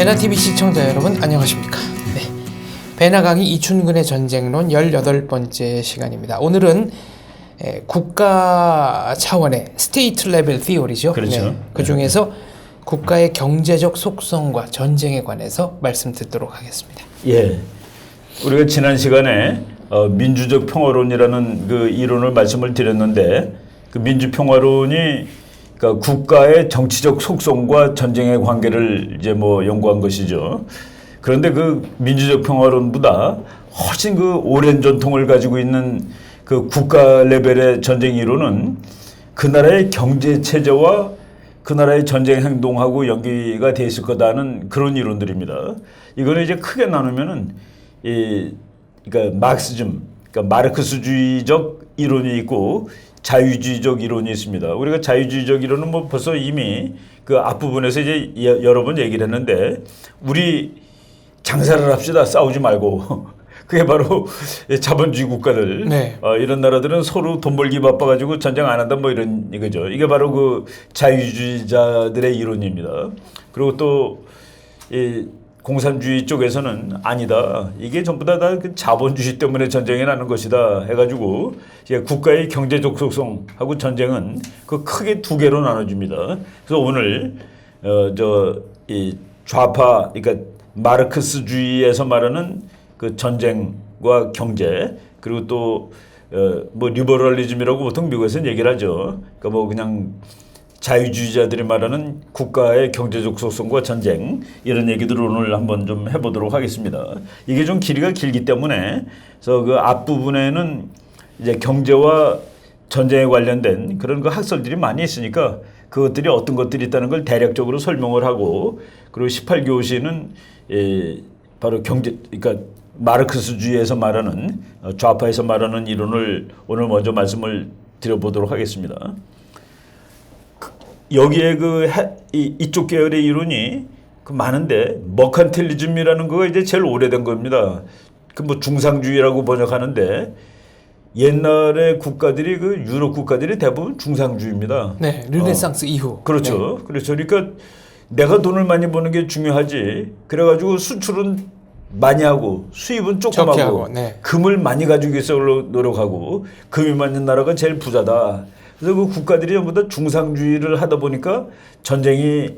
배나TV 시청자 여러분 안녕하십니까. 네. 배나 강의 이춘근의 전쟁론 18번째 시간입니다. 오늘은 국가 차원의 스테이트 레벨 티오리죠. 그렇죠. 네. 그 중에서 국가의 경제적 속성과 전쟁에 관해서 말씀 듣도록 하겠습니다. 예, 우리가 지난 시간에 민주적 평화론이라는 그 이론을 말씀을 드렸는데, 그 민주평화론이 그러니까 국가의 정치적 속성과 전쟁의 관계를 이제 연구한 것이죠. 그런데 그 민주적 평화론보다 훨씬 그 오랜 전통을 가지고 있는 그 국가 레벨의 전쟁 이론은 그 나라의 경제 체제와 그 나라의 전쟁 행동하고 연계가 돼 있을 거다는 그런 이론들입니다. 이거는 이제 크게 나누면은 그러니까 마르크시즘, 그러니까 마르크스주의적 이론이 있고 자유주의적 이론이 있습니다. 우리가 자유주의적 이론은 벌써 이미 그 앞부분에서 이제 여러 번 얘기를 했는데, 우리 장사를 합시다, 싸우지 말고. 그게 바로 자본주의 국가들. 네. 이런 나라들은 서로 돈 벌기 바빠가지고 전쟁 안 한다 이런 이거죠. 이게 바로 그 자유주의자들의 이론입니다. 그리고 또 공산주의 쪽에서는 아니다, 이게 전부 다 그 자본주의 때문에 전쟁이 나는 것이다 해가지고 이제 국가의 경제적 속성하고 전쟁은 그 크게 두 개로 나눠집니다. 그래서 오늘 이 좌파, 그러니까 마르크스주의에서 말하는 그 전쟁과 경제, 그리고 또 리버럴리즘이라고 보통 미국에서는 얘기를 하죠. 그러니까 그냥 자유주의자들이 말하는 국가의 경제적 속성과 전쟁, 이런 얘기들을 오늘 한번 좀 해보도록 하겠습니다. 이게 좀 길이가 길기 때문에 그래서 그 앞부분에는 이제 경제와 전쟁에 관련된 그런 그 학설들이 많이 있으니까 그것들이 어떤 것들이 있다는 걸 대략적으로 설명을 하고, 그리고 18교시는 바로 그러니까 마르크스주의에서 말하는, 좌파에서 말하는 이론을 오늘 먼저 말씀을 드려보도록 하겠습니다. 여기에 이쪽 계열의 이론이 많은데, 머칸틸리즘이라는 거가 이제 제일 오래된 겁니다. 그 중상주의라고 번역하는데, 옛날에 국가들이 그 유럽 국가들이 대부분 중상주의입니다. 네, 르네상스 이후. 그렇죠. 네. 그렇죠. 그러니까 내가 돈을 많이 버는 게 중요하지. 그래가지고 수출은 많이 하고 수입은 조금 하고, 네. 금을 많이 가지고 있으려고 노력하고, 금이 많은 나라가 제일 부자다. 그래서 그 국가들이 전부 다 중상주의를 하다 보니까 전쟁이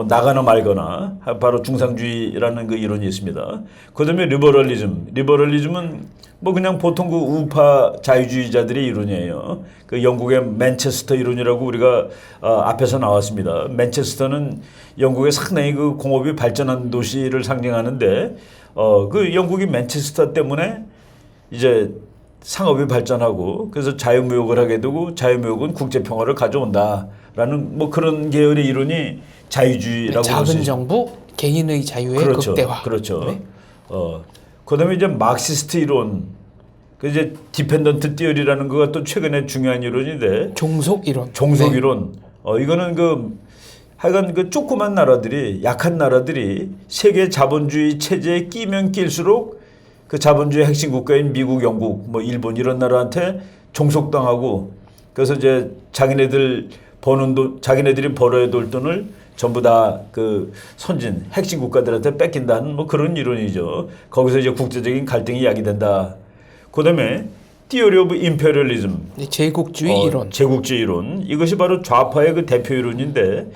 나가나 말거나, 바로 중상주의라는 그 이론이 있습니다. 그다음에 리버럴리즘은 그냥 보통 그 우파 자유주의자들의 이론이에요. 그 영국의 맨체스터 이론이라고 우리가 앞에서 나왔습니다. 맨체스터는 영국의 상당히 그 공업이 발전한 도시를 상징하는데, 그 영국이 맨체스터 때문에 이제 상업이 발전하고, 그래서 자유무역을 하게 되고, 자유무역은 국제평화를 가져온다라는 그런 계열의 이론이 자유주의라고. 작은 정부, 개인의 자유의 그렇죠. 극대화. 그렇죠. 네. 그다음에 이제 마르크시스트 이론, 그 이제 디펜던트 티어리라는 거가 또 최근에 중요한 이론인데, 종속 이론. 종속 네. 이론. 이거는 하여간 그 조그만 나라들이, 약한 나라들이 세계 자본주의 체제에 끼면 낄수록 그 자본주의 핵심 국가인 미국, 영국, 일본 이런 나라한테 종속당하고, 그래서 이제 자기네들이 벌어야 될 돈을 전부 다 그 선진 핵심 국가들한테 뺏긴다는 그런 이론이죠. 거기서 이제 국제적인 갈등이 야기된다. 그다음에 Theory of Imperialism, 제국주의 이론. 제국주의 이론. 이것이 바로 좌파의 그 대표 이론인데,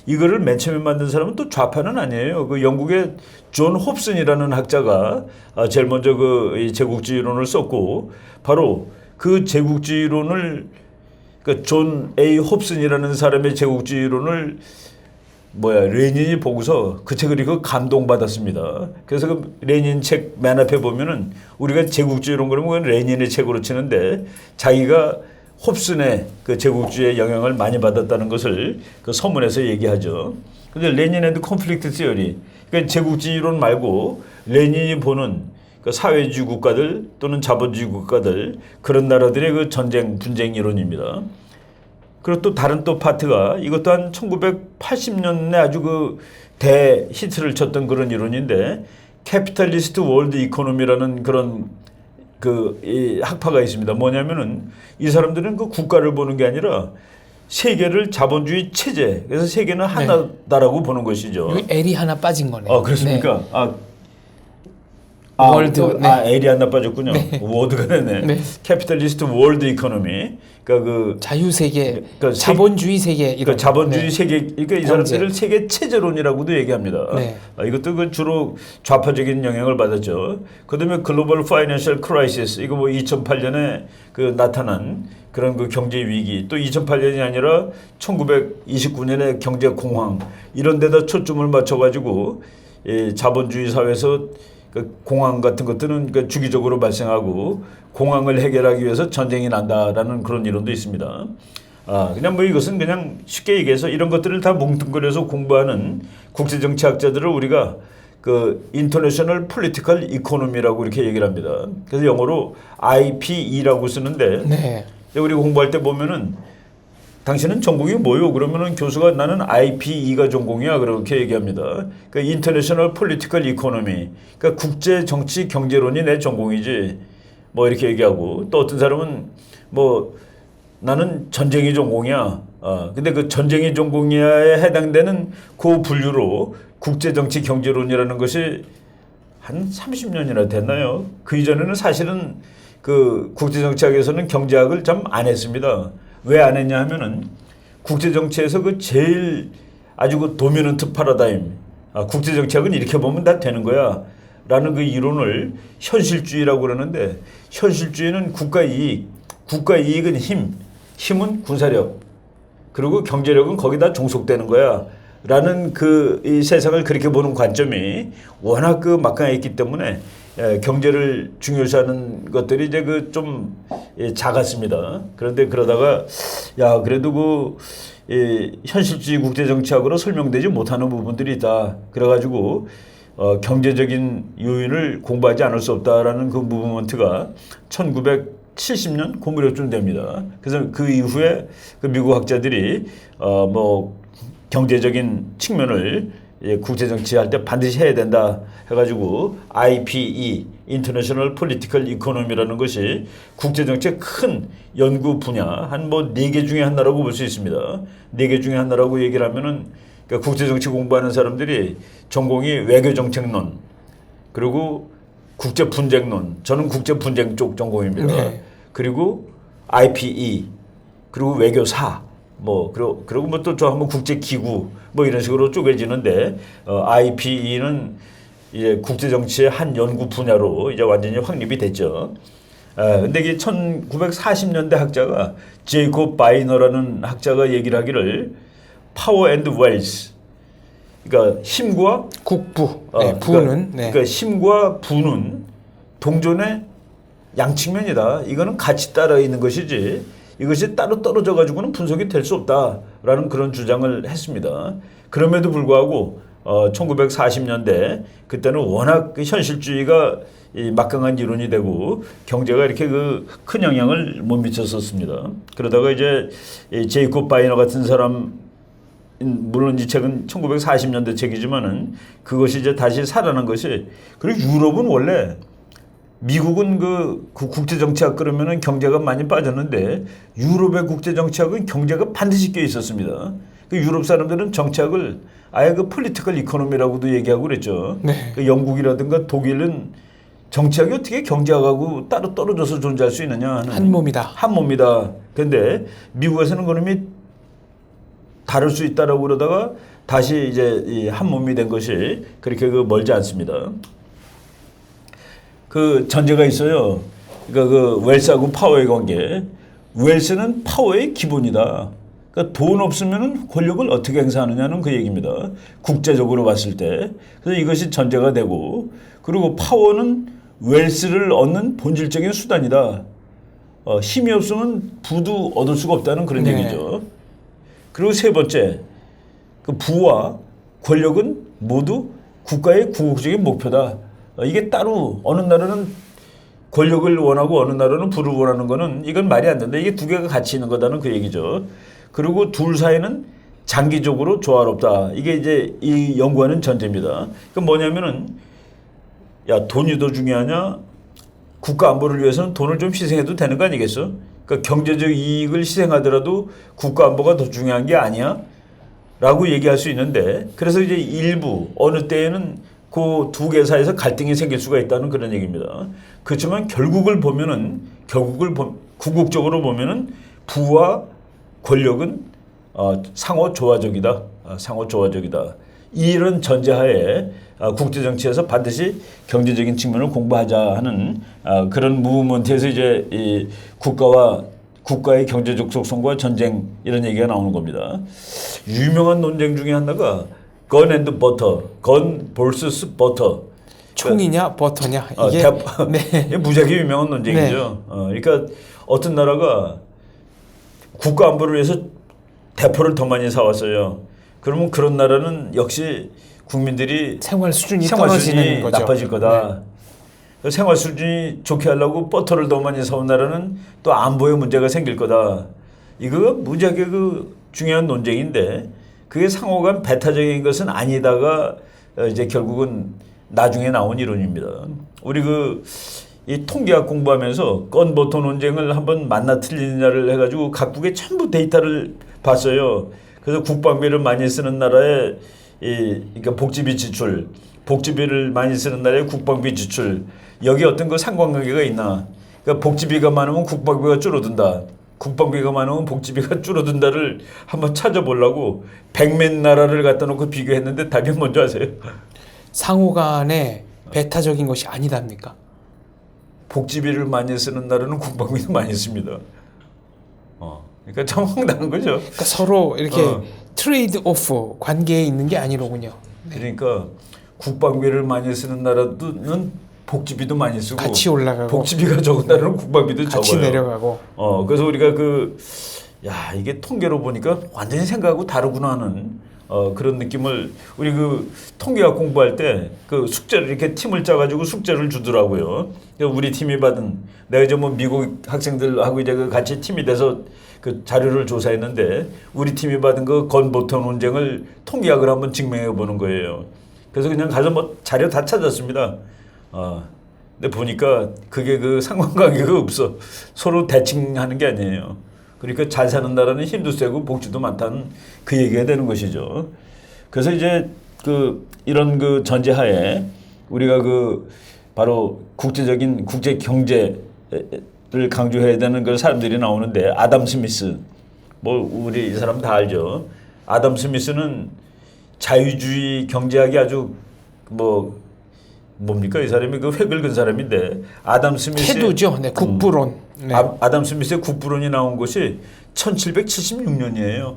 이거를 맨 처음에 만든 사람은 또 좌파는 아니에요. 그 영국의 존 홉슨이라는 학자가 제일 먼저 이 제국주의 이론을 썼고, 바로 그 제국주의 이론을, 그 존 A 홉슨이라는 사람의 제국주의 이론을 레닌이 보고서 그 책을 읽고 감동받았습니다. 그래서 그 레닌 책 맨 앞에 보면은 우리가 제국주의 이론 그러면 레닌의 책으로 치는데, 자기가 홉슨의 그 제국주의의 영향을 많이 받았다는 것을 그 서문에서 얘기하죠. 근데 레닌 앤드 콘플릭트 티어리, 그러니까 제국주의 이론 말고 레닌이 보는 그 사회주의 국가들 또는 자본주의 국가들, 그런 나라들의 그 전쟁, 분쟁 이론입니다. 그리고 또 다른 파트가, 이것도 한 1980년에 아주 그 대히트를 쳤던 그런 이론인데, 캐피탈리스트 월드 이코노미라는 그런 이 학파가 있습니다. 뭐냐면은 이 사람들은 그 국가를 보는 게 아니라 세계를 자본주의 체제, 그래서 세계는 하나다라고 보는 것이죠. 여기 L이 하나 빠진 거네요. 그렇습니까? 네. 월드. L이 하나 빠졌군요. 워드가 되네. 네. 캐피탈리스트 월드 이코노미. 그러니까 그 자유세계, 그러니까 자본주의 세계 이런. 자본주의 세계, 그러니까 이 경제. 사람들을 세계 체제론이라고도 얘기합니다. 네. 이것도 그 주로 좌파적인 영향을 받았죠. 그다음에 글로벌 파이낸셜 크라이시스, 이거 뭐 2008년에 그 나타난 그런 그 경제 위기, 또 2008년이 아니라 1929년에 경제 공황, 이런 데다 초점을 맞춰가지고 자본주의 사회에서 그 공황 같은 것들은 그 주기적으로 발생하고 공황을 해결하기 위해서 전쟁이 난다라는 그런 이론도 있습니다. 그냥 뭐 이것은 그냥 쉽게 얘기해서 이런 것들을 다 뭉뚱그려서 공부하는 국제정치학자들을 우리가 그 인터내셔널 폴리티컬 이코노미라고 이렇게 얘기를 합니다. 그래서 영어로 IPE라고 쓰는데 네. 우리 공부할 때 보면은 당신은 전공이 뭐요? 그러면은 교수가 나는 IPE가 전공이야. 그렇게 얘기합니다. 그러니까 인터내셔널 폴리티컬 이코노미. 그러니까 국제 정치 경제론이 내 전공이지. 뭐 이렇게 얘기하고, 또 어떤 사람은 뭐 나는 전쟁이 전공이야. 근데 그 전쟁이 전공이야에 해당되는 그 분류로 국제 정치 경제론이라는 것이 한 30년이나 됐나요? 그 이전에는 사실은 그 국제 정치학에서는 경제학을 좀 안 했습니다. 왜 안 했냐 하면은 국제 정치에서 그 제일 아주 그 도미넌트 파라다임, 국제 정치학은 이렇게 보면 다 되는 거야 라는 그 이론을 현실주의라고 그러는데, 현실주의는 국가 이익은 힘은 군사력, 그리고 경제력은 거기다 종속되는 거야 라는 그 이 세상을 그렇게 보는 관점이 워낙 그 막강했기 때문에 경제를 중요시하는 것들이 이제 그 좀 작았습니다. 그런데 그러다가 그래도 그 현실주의 국제정치학으로 설명되지 못하는 부분들이 있다. 그래가지고 경제적인 요인을 공부하지 않을 수 없다라는 그 무브먼트가 1970년 그 무렵쯤 됩니다. 그래서 그 이후에 그 미국 학자들이 뭐 경제적인 측면을 국제정치할 때 반드시 해야 된다 해가지고 IPE, International Political Economy라는 것이 국제정치의 큰 연구 분야, 한 뭐 4개 중에 하나라고 볼 수 있습니다. 4개 중에 하나라고 얘기를 하면은 그러니까 국제정치 공부하는 사람들이 전공이 외교정책론, 그리고 국제분쟁론, 저는 국제분쟁 쪽 전공입니다. 네. 그리고 IPE, 그리고 외교사, 뭐 그리고 뭐 또 저 한번 국제기구 뭐 이런 식으로 쪼개지는데 IPE는 이제 국제정치의 한 연구 분야로 이제 완전히 확립이 됐죠. 근데 이게 1940년대 학자가 제이콥 바이너라는 학자가 얘기를 하기를 파워 앤드 웰스, 그러니까 힘과 국부, 부는. 그러니까 힘과 부는 동전의 양측면이다. 이거는 같이 따라 있는 것이지 이것이 따로 떨어져 가지고는 분석이 될 수 없다라는 그런 주장을 했습니다. 그럼에도 불구하고 1940년대 그때는 워낙 그 현실주의가 이 막강한 이론이 되고 경제가 이렇게 그 큰 영향을 못 미쳤었습니다. 그러다가 이제 제이콥 바이너 같은 사람, 물론 이 책은 1940년대 책이지만은 그것이 이제 다시 살아난 것이, 그리고 유럽은 원래 미국은 그 국제정치학 그러면은 경제가 많이 빠졌는데 유럽의 국제정치학은 경제가 반드시 껴 있었습니다. 그 유럽 사람들은 정치학을 아예 그 폴리티컬 이코노미라고도 얘기하고 그랬죠. 네. 그 영국이라든가 독일은 정치학이 어떻게 경제학하고 따로 떨어져서 존재할 수 있느냐 하는 한 몸이다. 한 몸이다. 근데 미국에서는 그놈이 다를 수 있다라고 그러다가 다시 이제 이 한 몸이 된 것이 그렇게 그 멀지 않습니다. 그 전제가 있어요. 그러니까 그 웰스하고 파워의 관계. 웰스는 파워의 기본이다. 그러니까 돈 없으면은 권력을 어떻게 행사하느냐는 그 얘기입니다. 국제적으로 봤을 때. 그래서 이것이 전제가 되고, 그리고 파워는 웰스를 얻는 본질적인 수단이다. 힘이 없으면 부도 얻을 수가 없다는 그런 얘기죠. 그리고 세 번째, 그 부와 권력은 모두 국가의 궁극적인 목표다. 이게 따로 어느 나라는 권력을 원하고 어느 나라는 부를 원하는 거는 이건 말이 안 된다. 이게 두 개가 같이 있는 거다는 그 얘기죠. 그리고 둘 사이는 장기적으로 조화롭다. 이게 이제 이 연구하는 전제입니다. 그 뭐냐면은 돈이 더 중요하냐? 국가 안보를 위해서는 돈을 좀 희생해도 되는 거 아니겠어? 그러니까 경제적 이익을 희생하더라도 국가 안보가 더 중요한 게 아니야? 라고 얘기할 수 있는데 그래서 이제 일부 어느 때에는 그 두 개 사이에서 갈등이 생길 수가 있다는 그런 얘기입니다. 그렇지만 궁극적으로 보면은 부와 권력은 상호 조화적이다. 상호 조화적이다. 이런 전제하에 국제 정치에서 반드시 경제적인 측면을 공부하자 하는 그런 무브먼트에서 이제 이 국가의 경제적 속성과 전쟁 이런 얘기가 나오는 겁니다. 유명한 논쟁 중에 하나가 건 앤드 버터, 건 vs 버터. 총이냐 버터냐 이게 이게 무지하게 유명한 논쟁이죠. 그러니까 어떤 나라가 국가 안보를 위해서 대포를 더 많이 사왔어요. 그러면 그런 나라는 역시 국민들이 생활 수준이 떨어지는 거죠. 나빠질 거다. 생활 수준이 좋게 하려고 버터를 더 많이 사온 나라는 또 안보에 문제가 생길 거다. 이거 무지하게 중요한 논쟁인데 그게 상호간 배타적인 것은 아니다가 이제 결국은 나중에 나온 이론입니다. 우리 이 통계학 공부하면서 건 버터 논쟁을 한번 맞나 틀리느냐를 해가지고 각국의 전부 데이터를 봤어요. 그래서 국방비를 많이 쓰는 나라의 그러니까 복지비 지출, 복지비를 많이 쓰는 나라의 국방비 지출 여기 어떤 상관관계가 있나? 그러니까 복지비가 많으면 국방비가 줄어든다. 국방비가 많으면 복지비가 줄어든다를 한번 찾아보려고 100몇 나라를 갖다 놓고 비교했는데 답이 뭔지 아세요? 상호간에 배타적인 것이 아니답니까? 복지비를 많이 쓰는 나라는 국방비도 많이 씁니다. 그러니까 참 황당한 거죠. 그러니까 서로 이렇게 트레이드 오프 관계에 있는 게 아니로군요. 그러니까 국방비를 많이 쓰는 나라는 복지비도 많이 쓰고 같이 올라가고 복지비가 적은 나라는 국방비도 같이 적어요. 내려가고. 그래서 우리가 이게 통계로 보니까 완전히 생각하고 다르구나 하는 그런 느낌을 우리 통계학 공부할 때 숙제를 이렇게 팀을 짜가지고 숙제를 주더라고요. 우리 팀이 받은 내가 이제 미국 학생들하고 이제 같이 팀이 돼서 자료를 조사했는데 우리 팀이 받은 건보터 논쟁을 통계학을 한번 증명해 보는 거예요. 그래서 그냥 가서 자료 다 찾았습니다. 근데 보니까 그게 상관관계가 없어. 서로 대칭하는 게 아니에요. 그러니까 잘 사는 나라는 힘도 세고 복지도 많다는 그 얘기가 되는 것이죠. 그래서 이제 이런 전제하에 우리가 바로 국제 경제를 강조해야 되는 그런 사람들이 나오는데 아담 스미스 우리 이 사람 다 알죠. 아담 스미스는 자유주의 경제학이 아주 뭡니까 이 사람이 획을 긋은 사람인데 아담 스미스 태도죠. 네, 국부론. 네. 아담 스미스의 국부론이 나온 것이 1776년이에요.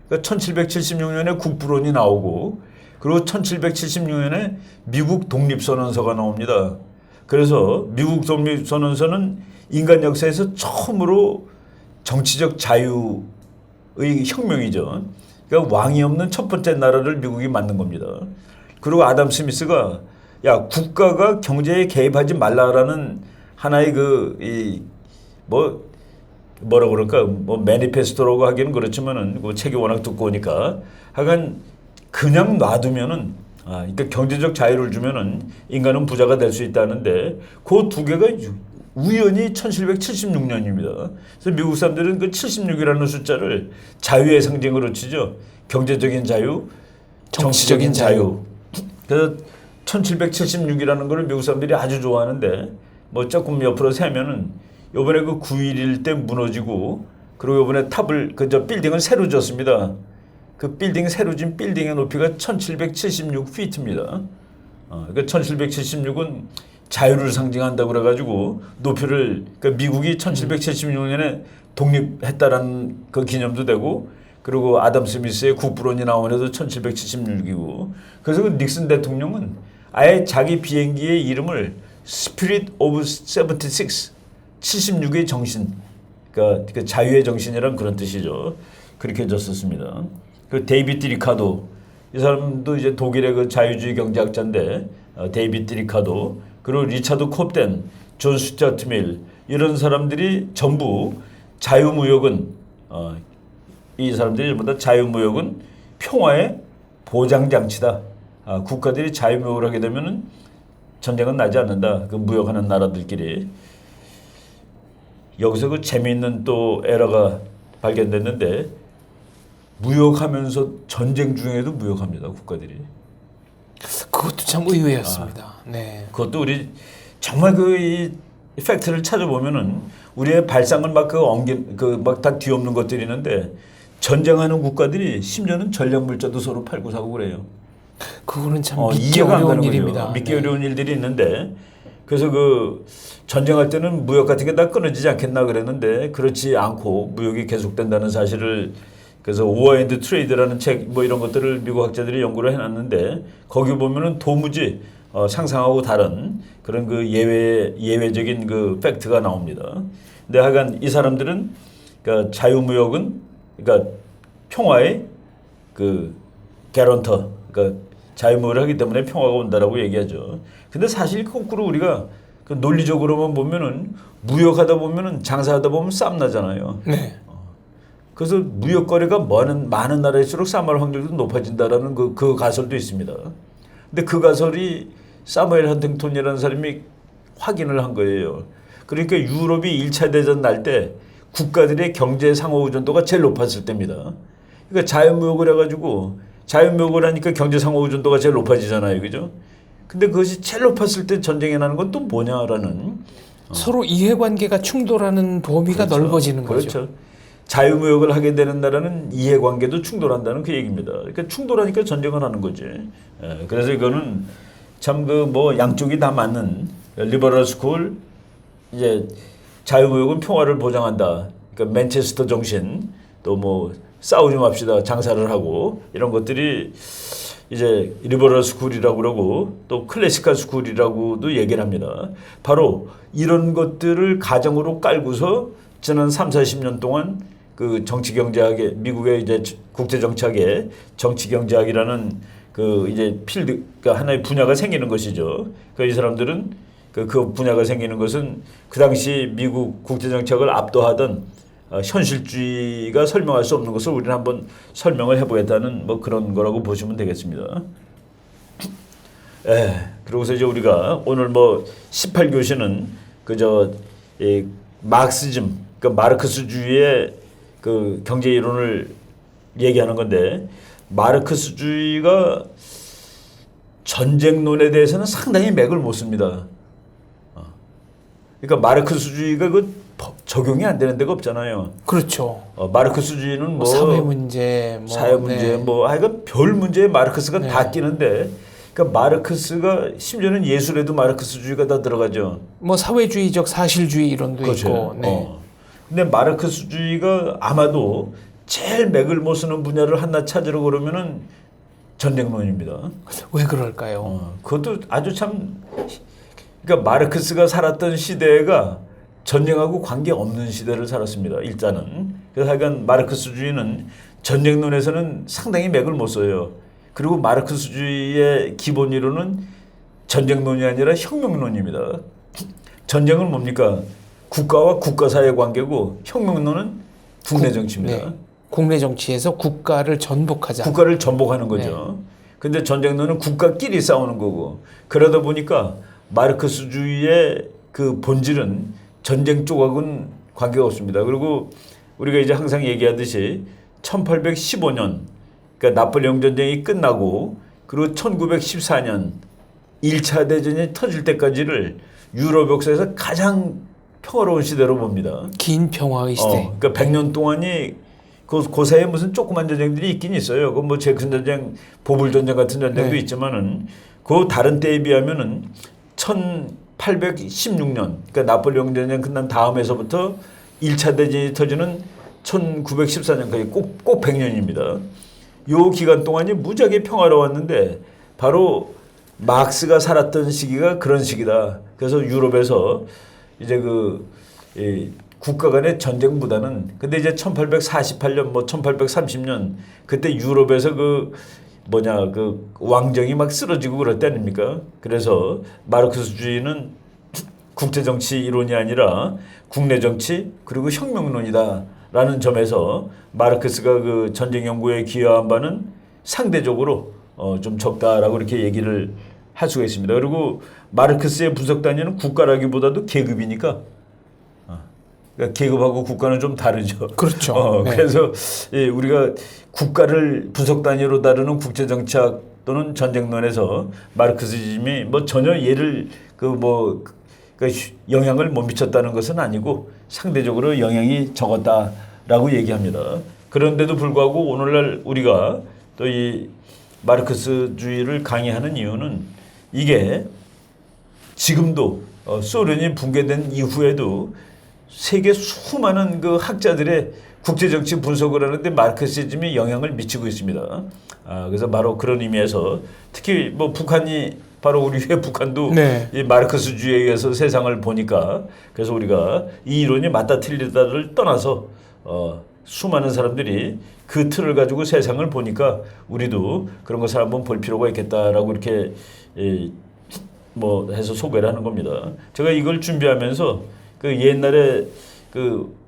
그러니까 1776년에 국부론이 나오고 그리고 1776년에 미국 독립선언서가 나옵니다. 그래서 미국 독립선언서는 인간 역사에서 처음으로 정치적 자유의 혁명이죠. 그러니까 왕이 없는 첫 번째 나라를 미국이 만든 겁니다. 그리고 아담 스미스가 국가가 경제에 개입하지 말라라는 하나의 뭐라 그럴까 매니페스토라고 하기는 그렇지만은 책이 워낙 두꺼우니까 하여간 그냥 놔두면은 그러니까 경제적 자유를 주면은 인간은 부자가 될 수 있다는데 그 두 개가 우연히 1776년입니다. 그래서 미국 사람들은 76이라는 숫자를 자유의 상징으로 치죠. 경제적인 자유, 정치적인 자유. 그래서 1776이라는 걸 미국 사람들이 아주 좋아하는데 조금 옆으로 세면은 요번에 9.11 때 무너지고 그리고 요번에 빌딩을 새로 지었습니다. 새로 지은 빌딩의 높이가 1776피트입니다. 그러니까 1776은 자유를 상징한다고 그래가지고 높이를 미국이 1776년에 독립했다라는 기념도 되고 그리고 아담 스미스의 국부론이 나온 해도 1776이고 그래서 닉슨 대통령은 아예 자기 비행기의 이름을 Spirit of 76, 76의 정신, 그러니까 자유의 정신이란 그런 뜻이죠. 그렇게 해줬었습니다. 데이비드 리카도 이 사람도 이제 독일의 자유주의 경제학자인데 데이비드 리카도 그리고 리차드 콥덴, 존 스튜어트 밀 이런 사람들이 전부 자유무역은 이 사람들이 전부 다 자유무역은 평화의 보장장치다. 국가들이 자유무역을 하게 되면은 전쟁은 나지 않는다. 무역하는 나라들끼리. 여기서 그 재미있는 또 에러가 발견됐는데 무역하면서 전쟁 중에도 무역합니다. 국가들이. 그것도 참 의외였습니다. 네. 그것도 우리 정말 이 팩트를 찾아보면은 우리의 발상을 막 막 다 뒤엎는 것들이 있는데 전쟁하는 국가들이 심지어는 전략 물자도 서로 팔고 사고 그래요. 그거는 참 믿기 이해가 안 어려운 가는 일입니다. 거죠. 믿기 네. 어려운 일들이 있는데 그래서 그 전쟁할 때는 무역 같은 게 다 끊어지지 않겠나 그랬는데 그렇지 않고 무역이 계속된다는 사실을 그래서 War and Trade라는 책 뭐 이런 것들을 미국 학자들이 연구를 해놨는데 거기 보면은 도무지 상상하고 다른 그런 그 예외적인 그 팩트가 나옵니다. 근데 하여간 이 사람들은 그러니까 자유무역은 그러니까 평화의 그 개런터 그러니까 자유무역을 하기 때문에 평화가 온다라고 얘기하죠. 근데 사실 거꾸로 우리가 그 논리적으로만 보면은 무역하다 보면은 장사하다 보면 싸움 나잖아요. 네. 그래서 무역 거래가 많은 나라일수록 싸움할 확률도 높아진다라는 그 가설도 있습니다. 근데 그 가설이 사무엘 헌팅턴이라는 사람이 확인을 한 거예요. 그러니까 유럽이 1차 대전 날 때 국가들의 경제 상호 의존도가 제일 높았을 때입니다. 그러니까 자유무역을 해가지고 자유무역을 하니까 경제 상호 의존도가 제일 높아지잖아요. 그죠? 근데 그것이 제일 높았을 때 전쟁이 나는 건 또 뭐냐라는 서로 이해관계가 충돌하는 범위가 그렇죠. 넓어지는 거죠. 그렇죠. 자유무역을 하게 되는 나라는 이해관계도 충돌한다는 그 얘기입니다. 그러니까 충돌하니까 전쟁을 하는 거지. 그래서 이거는 참 그 뭐 양쪽이 다 맞는 리버럴 스쿨 이제 자유무역은 평화를 보장한다. 그러니까 맨체스터 정신 또 뭐 싸우지 맙시다 장사를 하고 이런 것들이 이제 리버럴 스쿨이라고 그러고 또 클래시컬 스쿨이라고도 얘기를 합니다. 바로 이런 것들을 가정으로 깔고서 지난 3, 40년 동안 그 정치경제학의 미국의 이제 국제정치학의 정치경제학이라는 그 이제 필드 그러니까 하나의 분야가 생기는 것이죠. 그 이 사람들은 그 분야가 생기는 것은 그 당시 미국 국제정치학을 압도하던 현실주의가 설명할 수 없는 것을 우리는 한번 설명을 해보겠다는 뭐 그런 거라고 보시면 되겠습니다. 그러고서 이제 우리가 오늘 뭐 18교시는 그저 마르크시즘, 그러니까 마르크스주의의 그 경제 이론을 얘기하는 건데 마르크스주의가 전쟁론에 대해서는 상당히 맥을 못 씁니다. 그러니까 마르크스주의가 그 적용이 안 되는 데가 없잖아요. 그렇죠. 마르크스주의는 뭐 사회 문제, 문제, 뭐 하여간 별 문제에 마르크스가 다 끼는데, 그러니까 마르크스가 심지어는 예술에도 마르크스주의가 다 들어가죠. 뭐 사회주의적 사실주의 이론도 그렇죠. 있고. 네. 근데 마르크스주의가 아마도 제일 맥을 못 쓰는 분야를 하나 찾으러 그러면은 전쟁론입니다. 왜 그럴까요? 그것도 아주 참 그러니까 마르크스가 살았던 시대가 전쟁하고 관계없는 시대를 살았습니다. 일단은. 그래서 하여간 마르크스주의는 전쟁론에서는 상당히 맥을 못 써요. 그리고 마르크스주의의 기본 이론은 전쟁론이 아니라 혁명론입니다. 전쟁은 뭡니까? 국가와 국가 사이의 관계고 혁명론은 국내 정치입니다. 네. 국내 정치에서 국가를 전복하자. 국가를 전복하는 거죠. 근데 전쟁론은 국가끼리 싸우는 거고 그러다 보니까 마르크스주의의 그 본질은 전쟁 쪽하고는 관계가 없습니다. 그리고 우리가 이제 항상 얘기하듯이 1815년 그러니까 나폴레옹 전쟁이 끝나고 그리고 1914년 1차 대전이 터질 때까지를 유럽 역사에서 가장 평화로운 시대로 봅니다. 긴 평화의 시대. 그러니까 100년 동안이 그 사이에 무슨 조그만 전쟁들이 있긴 있어요. 그 뭐 잭슨 전쟁, 보불 전쟁 같은 전쟁도 있지만은 그 다른 때에 비하면은 1816년 그러니까 나폴레옹 전쟁 끝난 다음에서부터 1차 대전이 터지는 1914년까지 꼭 100년입니다. 요 기간 동안이 무지하게 평화로웠는데 바로 막스가 살았던 시기가 그런 시기다. 그래서 유럽에서 이제 국가 간의 전쟁보다는 근데 이제 1848년 뭐 1830년 그때 유럽에서 그 왕정이 막 쓰러지고 그럴 때 아닙니까? 그래서 마르크스주의는 국제 정치 이론이 아니라 국내 정치 그리고 혁명론이다라는 점에서 마르크스가 그 전쟁 연구에 기여한 바는 상대적으로 좀 적다라고 이렇게 얘기를 할 수가 있습니다. 그리고 마르크스의 분석 단위는 국가라기보다도 계급이니까 그러니까 계급하고 국가는 좀 다르죠. 그렇죠. 네. 그래서 예, 우리가 국가를 부속 단위로 다루는 국제정치학 또는 전쟁론에서 마르크시즘이 뭐 전혀 얘를 영향을 못 미쳤다는 것은 아니고 상대적으로 영향이 적었다라고 얘기합니다. 그런데도 불구하고 오늘날 우리가 또 이 마르크스주의를 강의하는 이유는 이게 지금도 소련이 붕괴된 이후에도 세계 수많은 그 학자들의 국제정치 분석을 하는데 마르크시즘이 영향을 미치고 있습니다. 그래서 바로 그런 의미에서 특히 뭐 북한이 바로 우리 북한도 네. 이 마르크스주의에 의해서 세상을 보니까 그래서 우리가 이 이론이 맞다 틀리다를 떠나서 수많은 사람들이 그 틀을 가지고 세상을 보니까 우리도 그런 것을 한번 볼 필요가 있겠다라고 이렇게 뭐 해서 소개를 하는 겁니다. 제가 이걸 준비하면서 그 옛날에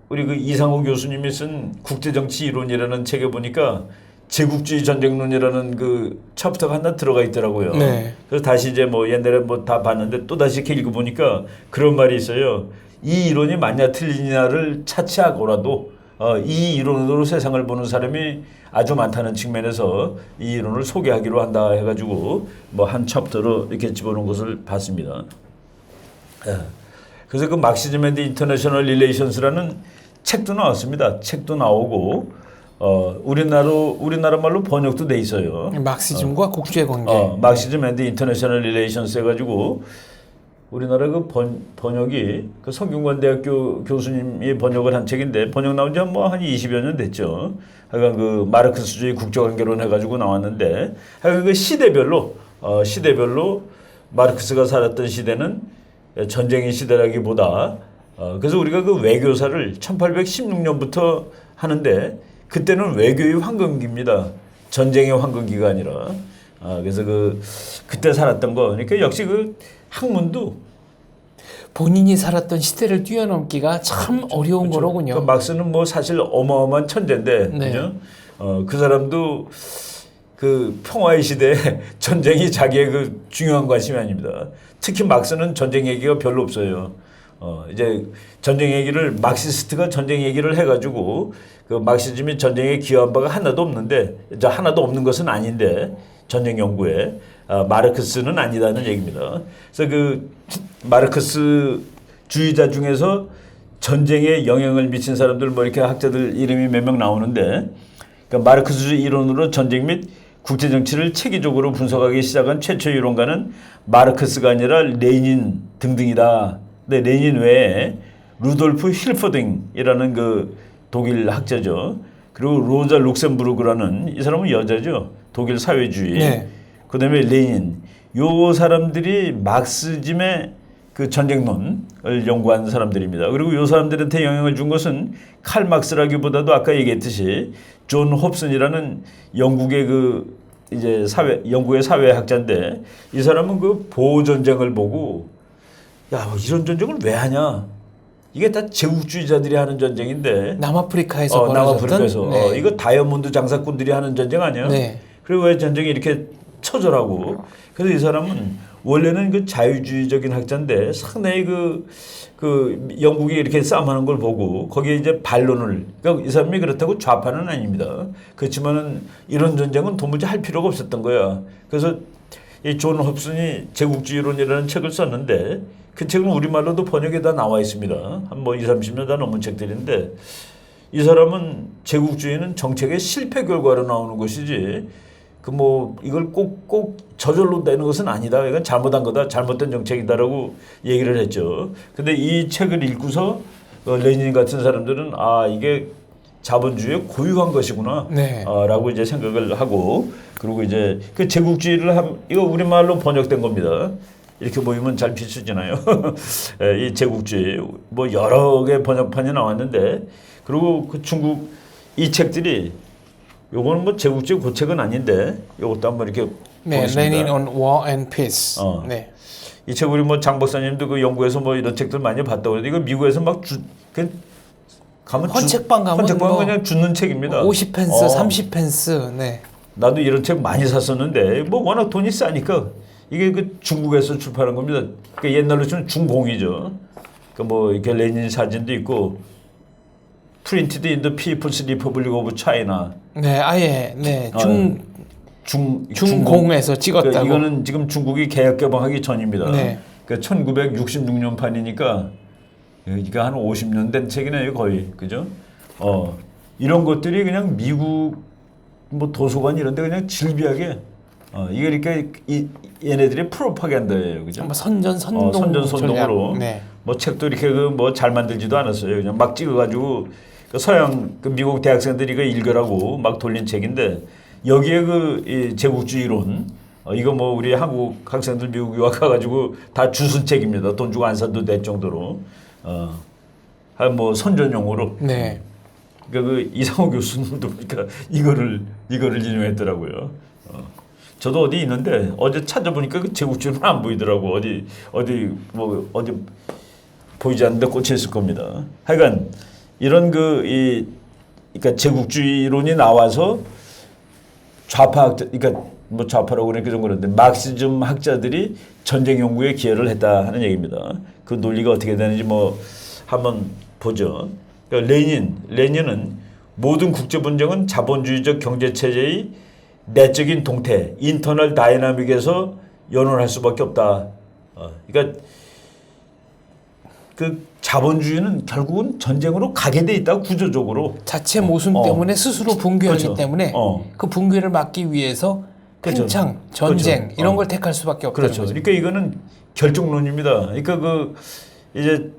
우리 그 이상호 교수님이 쓴 국제정치 이론이라는 책에 보니까 제국주의 전쟁론이라는 그 챕터가 하나 들어가 있더라고요. 네. 그래서 다시 이제 뭐 옛날에 뭐 다 봤는데 또 다시 이렇게 읽어보니까 그런 말이 있어요. 이 이론이 맞냐 틀리냐를 차치하고라도 이 이론으로 세상을 보는 사람이 아주 많다는 측면에서 이 이론을 소개하기로 한다 해가지고 뭐 한 챕터로 이렇게 집어넣은 것을 봤습니다. 그래서 그 막시즘 앤드 인터내셔널 릴레이션스라는 책도 나왔습니다. 책도 나오고 우리나라 말로 번역도 돼 있어요. 막시즘과 국제관계. 막시즘 앤드 인터내셔널 릴레이션스 해가지고 우리나라 그 번역이 그 성균관대학교 교수님이 번역을 한 책인데 번역 나온 지 한 20여 년 됐죠. 하여간 그 마르크스주의 국제관계론 해가지고 나왔는데 하여간 그 시대별로 마르크스가 살았던 시대는 전쟁의 시대라기보다 그래서 우리가 그 외교사를 1816년부터 하는데 그때는 외교의 황금기입니다. 전쟁의 황금기가 아니라 그래서 그때 살았던 거 그러니까 역시 그 학문도 본인이 살았던 시대를 뛰어넘기가 참 어려운 그렇죠. 거로군요. 그 막스는 뭐 사실 어마어마한 천재인데 네. 그죠? 그 사람도 그 평화의 시대에 전쟁이 자기의 그 중요한 관심이 아닙니다. 특히 막스는 전쟁 얘기가 별로 없어요. 이제 전쟁 얘기를 막시스트가 전쟁 얘기를 해가지고 그 막시즘이 전쟁에 기여한 바가 하나도 없는데 하나도 없는 것은 아닌데 전쟁 연구에 마르크스는 아니다는 얘기입니다. 그래서 그 마르크스 주의자 중에서 전쟁에 영향을 미친 사람들 뭐 이렇게 학자들 이름이 몇 명 나오는데 그러니까 마르크스주의 이론으로 전쟁 및 국제 정치를 체계적으로 분석하기 시작한 최초 이론가는 마르크스가 아니라 레닌 등등이다. 근데 레닌 외에 루돌프 힐퍼딩이라는 그 독일 학자죠. 그리고 로자 룩셈부르크라는 이 사람은 여자죠. 독일 사회주의. 네. 그다음에 레닌. 요 사람들이 막시즘의 그 전쟁론을 연구한 사람들입니다. 그리고 요 사람들한테 영향을 준 것은 칼 막스라기보다도 아까 얘기했듯이 존 홉슨이라는 영국의 영국의 사회학자인데 이 사람은 그 보호 전쟁을 보고 야, 이런 전쟁을 왜 하냐? 이게 다 제국주의자들이 하는 전쟁인데 남아프리카에서 남아프리카에서 네. 이거 다이아몬드 장사꾼들이 하는 전쟁 아니야? 네. 그리고 왜 전쟁이 이렇게 처절하고 그래서 이 사람은 원래는 그 자유주의적인 학자인데 상당히 그 영국이 이렇게 싸움하는 걸 보고 거기에 이제 반론을 그러니까 이 사람이 그렇다고 좌파는 아닙니다. 그렇지만은 이런 전쟁은 도무지 할 필요가 없었던 거야. 그래서 이 존 홉슨이 제국주의론이라는 책을 썼는데 그 책은 우리말로도 번역에 다 나와 있습니다. 한 20-30년 다 넘은 책들인데 이 사람은 제국주의는 정책의 실패 결과로 나오는 것이지 이걸 꼭 저절로 되는 것은 아니다. 이건 잘못한 거다. 잘못된 정책이다라고 얘기를 했죠. 근데 이 책을 읽고서 레닌 같은 사람들은 이게 자본주의의 고유한 것이구나. 네. 라고 이제 생각을 하고 그리고 이제 그 제국주의를 이거 우리말로 번역된 겁니다. 이렇게 보이면 잘 비추지나요? 이 제국주의 뭐 여러 개 번역판이 나왔는데 그리고 그 중국 이 책들이 요거는 뭐 제국주의 고책은 아닌데 요것도 한번 이렇게 네, 보겠습니다. Lenin on War and Peace. 네. 이 책 우리 뭐 장 박사님도 그 영국에서 뭐 이런 책들 많이 봤다고 그러는데 이거 미국에서 막 가면 헌책방 가면 그냥 주는 책입니다. 50펜스, 30펜스. 네. 나도 이런 책 많이 샀었는데 뭐 워낙 돈이 싸니까 이게 그 중국에서 출판한 겁니다. 그러니까 옛날로 치면 중공이죠. 그러니까 뭐 이렇게 레닌 사진도 있고 Printed in the People's Republic of China. 네, 아예 네, 중공. 중공에서 찍었다고. 그러니까 이거는 지금 중국이 개혁 개방하기 전입니다. 네. 그러니까 1966년 판이니까 이게 한 50년 된 책이네요, 거의. 그죠? 이런 것들이 그냥 미국 뭐 도서관 이런 데 그냥 질비하게 이게 그러니까 얘네들이 프로파간다예요. 그죠? 뭐 선전선동 선전선동으로 네. 뭐 책도 이렇게 뭐 잘 만들지도 않았어요. 그냥 막 찍어가지고 서양 미국 대학생들이 이거 읽으라고 막 돌린 책인데 여기에 이 제국주의론 이거 뭐 우리 한국 학생들 미국 유학 가가지고 다 주순 책입니다. 돈 주고 안 사도 될 정도로 한 뭐 선전용으로. 네. 그러니까 그 이상호 교수님도 그러니까 이거를 인용했더라고요. 저도 어디 있는데 어제 찾아보니까 그 제국주의는 안 보이더라고. 어디 보이지 않는데 꽂혀 있을 겁니다. 하여간 이런 그러니까 제국주의론이 나와서 좌파학자, 그러니까 뭐 좌파라고 그러니까 좀 그런데 마르크시즘 학자들이 전쟁 연구에 기여를 했다 하는 얘기입니다. 그 논리가 어떻게 되는지 뭐 한번 보죠. 그러니까 레닌은 모든 국제 분쟁은 자본주의적 경제 체제의 내적인 동태, 인터널 다이나믹에서 연원할 수밖에 없다. 그러니까 그 자본주의는 결국은 전쟁으로 가게 돼 있다 구조적으로. 자체 모순 때문에 스스로 붕괴하기 그렇죠. 때문에 그 붕괴를 막기 위해서 그렇죠. 팽창, 전쟁 그렇죠. 이런 걸 택할 수밖에 없다는 그렇죠. 거죠. 그러니까 이거는 결정론입니다. 그러니까 이제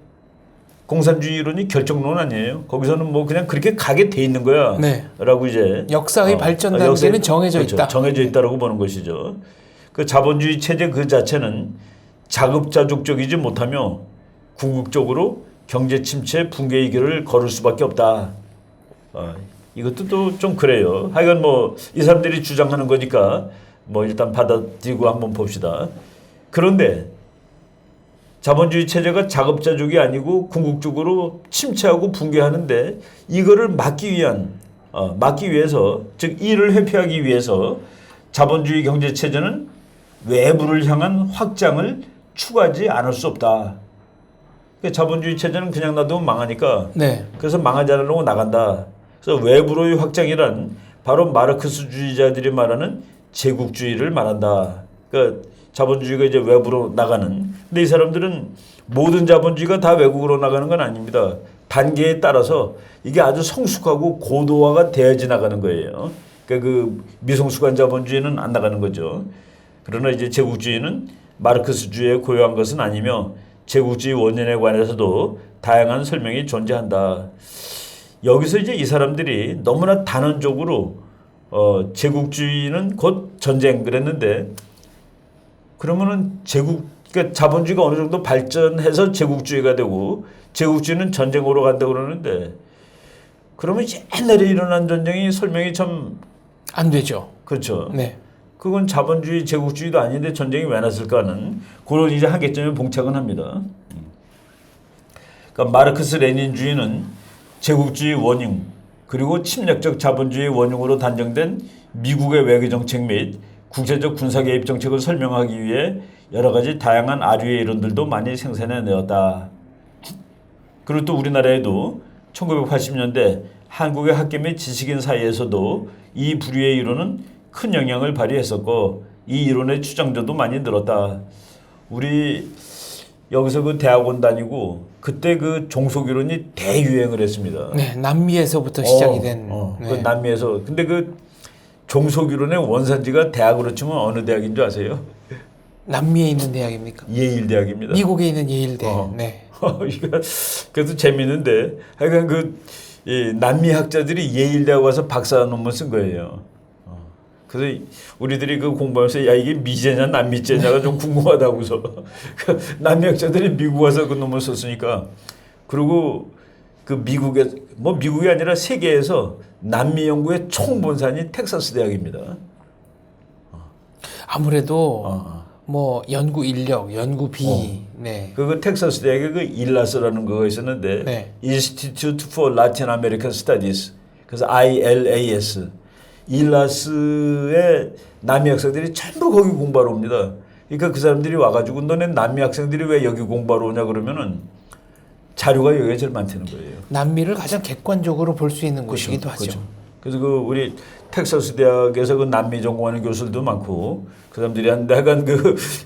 공산주의론이 결정론 아니에요. 거기서는 뭐 그냥 그렇게 가게 돼 있는 거야. 네. 라고 이제 역사의 발전 단계는 정해져 그렇죠. 있다. 정해져 있다라고 보는 것이죠. 그 자본주의 체제 그 자체는 자급자족적이지 못하며 궁극적으로 경제 침체 붕괴의 길을 걸을 수밖에 없다. 이것도 또 좀 그래요. 하여간 뭐 이 사람들이 주장하는 거니까 뭐 일단 받아들이고 한번 봅시다. 그런데 자본주의 체제가 자급자족이 아니고 궁극적으로 침체하고 붕괴하는데 이거를 막기 위해서 즉 이를 회피하기 위해서 자본주의 경제 체제는 외부를 향한 확장을 추구하지 않을 수 없다. 그러니까 자본주의 체제는 그냥 놔두면 망하니까 네. 그래서 망하지 않으려고 나간다. 그래서 외부로의 확장이란 바로 마르크스주의자들이 말하는 제국주의를 말한다. 그러니까 자본주의가 이제 외부로 나가는. 근데 이 사람들은 모든 자본주의가 다 외국으로 나가는 건 아닙니다. 단계에 따라서 이게 아주 성숙하고 고도화가 되어지 나가는 거예요. 그러니까 그 미성숙한 자본주의는 안 나가는 거죠. 그러나 이제 제국주의는 마르크스주의에 고유한 것은 아니며 제국주의 원인에 관해서도 다양한 설명이 존재한다. 여기서 이제 이 사람들이 너무나 단언적으로 제국주의는 곧 전쟁 그랬는데 그러면은 그러니까 자본주의가 어느 정도 발전해서 제국주의가 되고 제국주의는 전쟁으로 간다고 그러는데 그러면 옛날에 일어난 전쟁이 설명이 참 안 되죠. 그렇죠. 네. 그건 자본주의 제국주의도 아닌데 전쟁이 왜 났을까는 그런 이제 한계점에 봉착은 합니다. 그러니까 마르크스 레닌주의는 제국주의 원흉 그리고 침략적 자본주의 원흉으로 단정된 미국의 외교 정책 및 국제적 군사 개입 정책을 설명하기 위해 여러 가지 다양한 아류의 이론들도 많이 생산해내었다. 그리고 또 우리나라에도 1980년대 한국의 학계 및 지식인 사이에서도 이 부류의 이론은 큰 영향을 발휘했었고 이 이론의 추장자도 많이 늘었다. 우리 여기서 그 대학원 다니고 그때 그 종속 이론이 대유행을 했습니다. 네, 남미에서부터 시작이 된. 그 네. 남미에서. 근데 그 종속 이론의 원산지가 대학으로 치면 어느 대학인 줄 아세요? 남미에 있는 대학입니까? 예일 대학입니다. 미국에 있는 예일대. 네. 이거 그래도 재미있는데 하여간 이 남미 학자들이 예일 대학 와서 박사 논문 쓴 거예요. 그래서 우리들이 그 공부하면서 야 이게 미제냐 남미제냐가 좀 궁금하다고서 남미 학자들이 미국 와서 그 논문 썼으니까 그리고 그 미국이 아니라 세계에서 남미 연구의 총본산이 텍사스 대학입니다. 아무래도 뭐 연구 인력, 연구비. 네. 그 텍사스 대학에 그 일라스라는 거가 있었는데 네. Institute for Latin American Studies 그래서 ILAS 일라스의 남미 학생들이 전부 거기 공부하러 옵니다. 그러니까 그 사람들이 와가지고 너네 남미 학생들이 왜 여기 공부하러 오냐 그러면은 자료가 여기가 제일 많다는 거예요. 남미를 가장 객관적으로 볼 수 있는 곳이기도 하죠. 그렇죠. 그래서 그 우리 텍사스 대학에서 그 남미 전공하는 교수들도 많고 그 사람들이 한데 하여간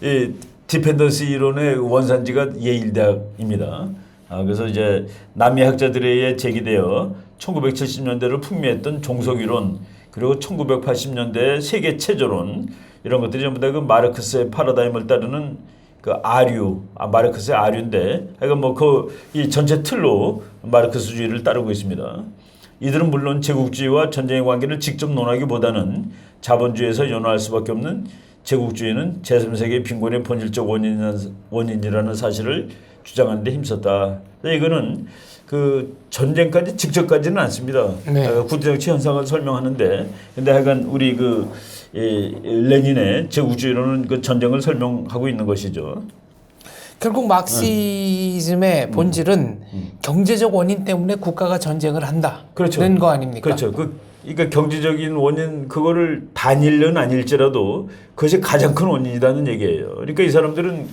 이 디펜던스 이론의 원산지가 예일 대학입니다. 그래서 이제 남미 학자들에 의해 제기되어 1970년대를 풍미했던 종속 이론 그리고 1980년대 세계 체조론 이런 것들이 전부 다 그 마르크스의 파라다임을 따르는 그 마르크스의 아류인데 하여간 뭐 이 전체 틀로 마르크스주의를 따르고 있습니다. 이들은 물론 제국주의와 전쟁의 관계를 직접 논하기보다는 자본주의에서 연호할 수밖에 없는 제국주의는 제3세계의 빈곤의 본질적 원인이라는 사실을 주장하는 데 힘썼다. 이거는 그 전쟁까지 직접까지는 않습니다. 네. 국제정치 현상을 설명하는데 근데 하여간 우리 레닌의 제국주의로는 그 전쟁을 설명하고 있는 것이죠. 결국 마르크시즘의 본질은 경제적 원인 때문에 국가가 전쟁을 한다는 그렇죠. 거 아닙니까? 그렇죠. 그러니까 경제적인 원인 그거를 단일은 아닐지라도 그것이 가장 큰 원인이라는 얘기예요. 그러니까 이 사람들은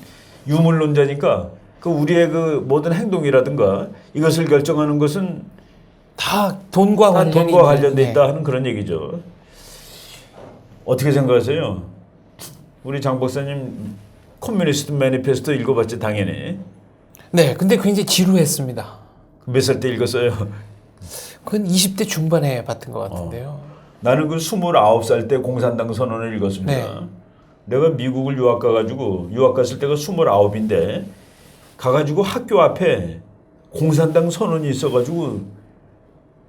유물론자니까 그 우리의 그 모든 행동이라든가 이것을 결정하는 것은 다 돈과 관련돼 있다 하는 그런 얘기죠. 어떻게 생각하세요? 우리 장 박사님 커뮤니스트 매니페스토 읽어봤지 당연히. 네, 근데 굉장히 지루했습니다. 몇 살 때 읽었어요? 그건 20대 중반에 봤던 것 같은데요. 나는 그 29살 때 공산당 선언을 읽었습니다. 네. 내가 미국을 유학 갔을 때가 29인데 가가지고 학교 앞에 공산당 선언이 있어가지고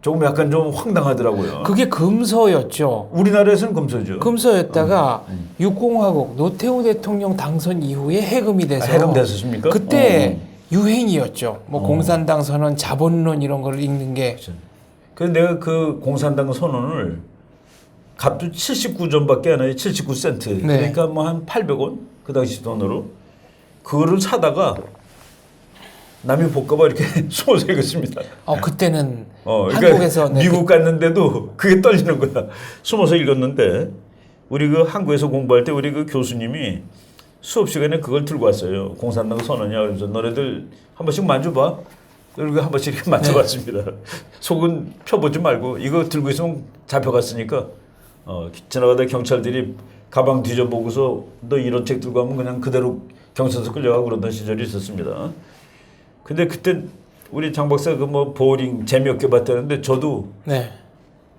조금 약간 좀 황당하더라고요. 그게 금서였죠. 우리나라에서는 금서죠. 금서였다가 육공화국 노태우 대통령 당선 이후에 해금이 돼서 해금됐었습니까? 그때 유행이었죠. 뭐 공산당 선언, 자본론 이런 걸 읽는 게. 그래서 내가 그 공산당 선언을 값도 79전밖에 안 해요. 79센트. 네. 그러니까 뭐 한 800원 그 당시 돈으로 그거를 사다가 남이 볼까봐 이렇게 숨어서 읽었습니다. 그때는 그러니까 한국에서 미국 갔는데도 그게 떨리는 거야. 숨어서 읽었는데 우리 그 한국에서 공부할 때 우리 그 교수님이 수업 시간에 그걸 들고 왔어요. 공산당 선언이야. 그래서 너네들 한 번씩 만져봐. 그리고 한 번씩 이렇게 만져봤습니다. 속은 펴보지 말고 이거 들고 있으면 잡혀갔으니까 지나가다 경찰들이 가방 뒤져보고서 너 이런 책 들고 가면 그냥 그대로 경찰서 끌려가고 그러던 시절이 있었습니다. 근데 그때 우리 장 박사 그 뭐 보링 재미없게 봤다는데 저도 네.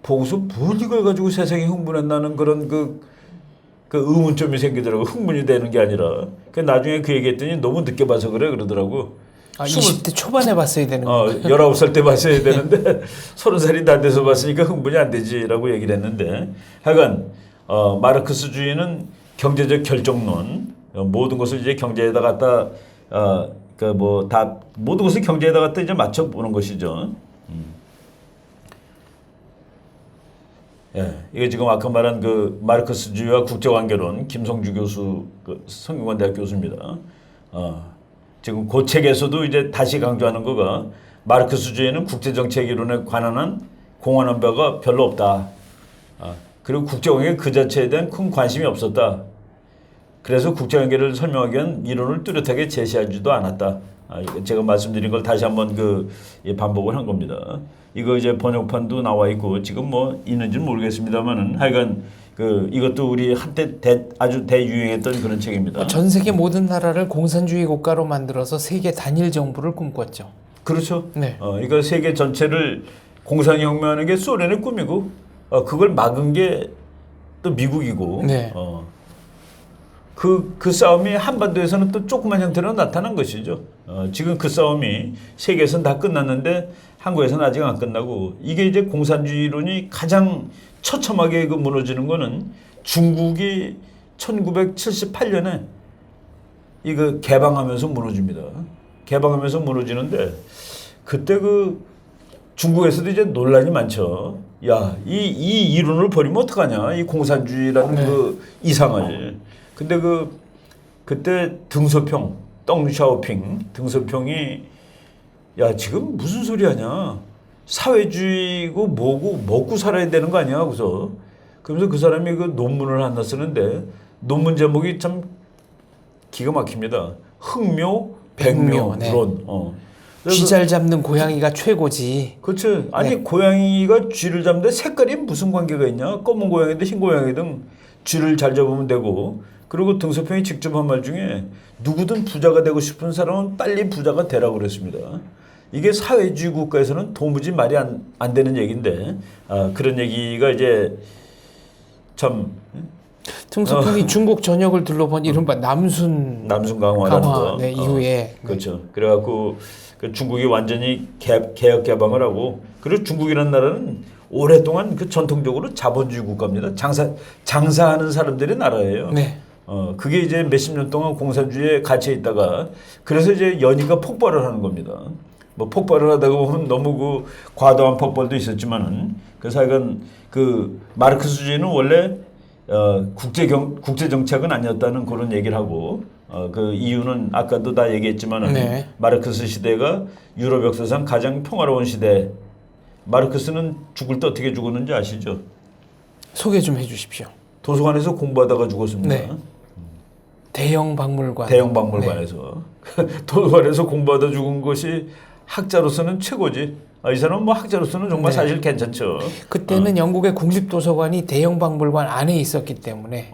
보고서 뭘 이걸 가지고 세상에 흥분한다는 그런 그 의문점이 생기더라고. 흥분이 되는 게 아니라. 나중에 그 얘기했더니 너무 늦게 봐서 그러더라고. 20대 초반에 봤어야 되는 거. 19살 때 봤어야 되는데 30살이 다 돼서 봤으니까 흥분이 안 되지라고 얘기를 했는데 하여간 마르크스주의는 경제적 결정론 모든 것을 이제 경제에다 갖다 모든 것을 경제에다 갖다 이제 맞춰보는 것이죠. 예, 이게 지금 아까 말한 그 마르크스주의와 국제관계론 김성주 교수, 성균관대학 교수입니다. 지금 그 책에서도 이제 다시 강조하는 거가 마르크스주의는 국제정책 이론에 관한 한 공헌한 바가 별로 없다. 그리고 국제관계 그 자체에 대한 큰 관심이 없었다. 그래서 국제관계를 설명하기 위한 이론을 뚜렷하게 제시하지도 않았다. 제가 말씀드린 걸 다시 한번 반복을 한 겁니다. 이거 이제 번역판도 나와 있고 지금 뭐 있는지는 모르겠습니다만은 하여간 이것도 우리 한때 아주 대유행했던 그런 책입니다. 전 세계 모든 나라를 공산주의 국가로 만들어서 세계 단일 정부를 꿈꿨죠. 그렇죠. 네. 그러니까 세계 전체를 공산혁명하는 게 소련의 꿈이고 그걸 막은 게 또 미국이고 네. 그 싸움이 한반도에서는 또 조그만 형태로 나타난 것이죠. 지금 그 싸움이 세계에서는 다 끝났는데 한국에서는 아직 안 끝나고 이게 이제 공산주의론이 가장 처참하게 무너지는 거는 중국이 1978년에 이거 개방하면서 무너집니다. 개방하면서 무너지는데 그때 중국에서도 이제 논란이 많죠. 야, 이 이론을 버리면 어떡하냐. 이 공산주의라는 네. 이상을. 근데 그때 등소평, 덩샤오핑 등소평이 야, 지금 무슨 소리 하냐. 사회주의고 뭐고 먹고 살아야 되는 거 아니야. 그래서 그 사람이 논문을 하나 쓰는데 논문 제목이 참 기가 막힙니다. 흑묘, 백묘, 네. 론. 쥐 잘 잡는 고양이가 최고지. 그렇죠. 아니 네. 고양이가 쥐를 잡는데 색깔이 무슨 관계가 있냐? 검은 고양이든 흰 고양이든 쥐를 잘 잡으면 되고. 그리고 등소평이 직접 한 말 중에 누구든 부자가 되고 싶은 사람은 빨리 부자가 되라고 그랬습니다. 이게 사회주의 국가에서는 도무지 말이 안 되는 얘기인데 그런 얘기가 이제 참 등소평이 중국 전역을 둘러본 이른바 남순 남순강화라는 거 네, 이후에 그렇죠. 그래갖고 그 중국이 완전히 개혁 개방을 하고 그리고 중국이라는 나라는 오랫동안 그 전통적으로 자본주의 국가입니다. 장사하는 사람들의 나라예요. 네. 그게 이제 몇십 년 동안 공산주의에 갇혀 있다가 그래서 이제 연희가 폭발을 하는 겁니다. 뭐 폭발을 하다가 보면 너무 그 과도한 폭발도 있었지만은 그래서 하여간 그 마르크스주의는 원래 국제 정책은 아니었다는 그런 얘기를 하고 그 이유는 아까도 다 얘기했지만은 네. 마르크스 시대가 유럽 역사상 가장 평화로운 시대. 마르크스는 죽을 때 어떻게 죽었는지 아시죠? 소개 좀 해주십시오. 도서관에서 공부하다가 죽었습니다. 네. 대형 박물관. 대형 박물관에서 도서관에서 공부하다 죽은 것이 학자로서는 최고지. 이 사람은 뭐 학자로서는 정말 네. 사실 괜찮죠. 그때는 영국의 국립도서관이 대형 박물관 안에 있었기 때문에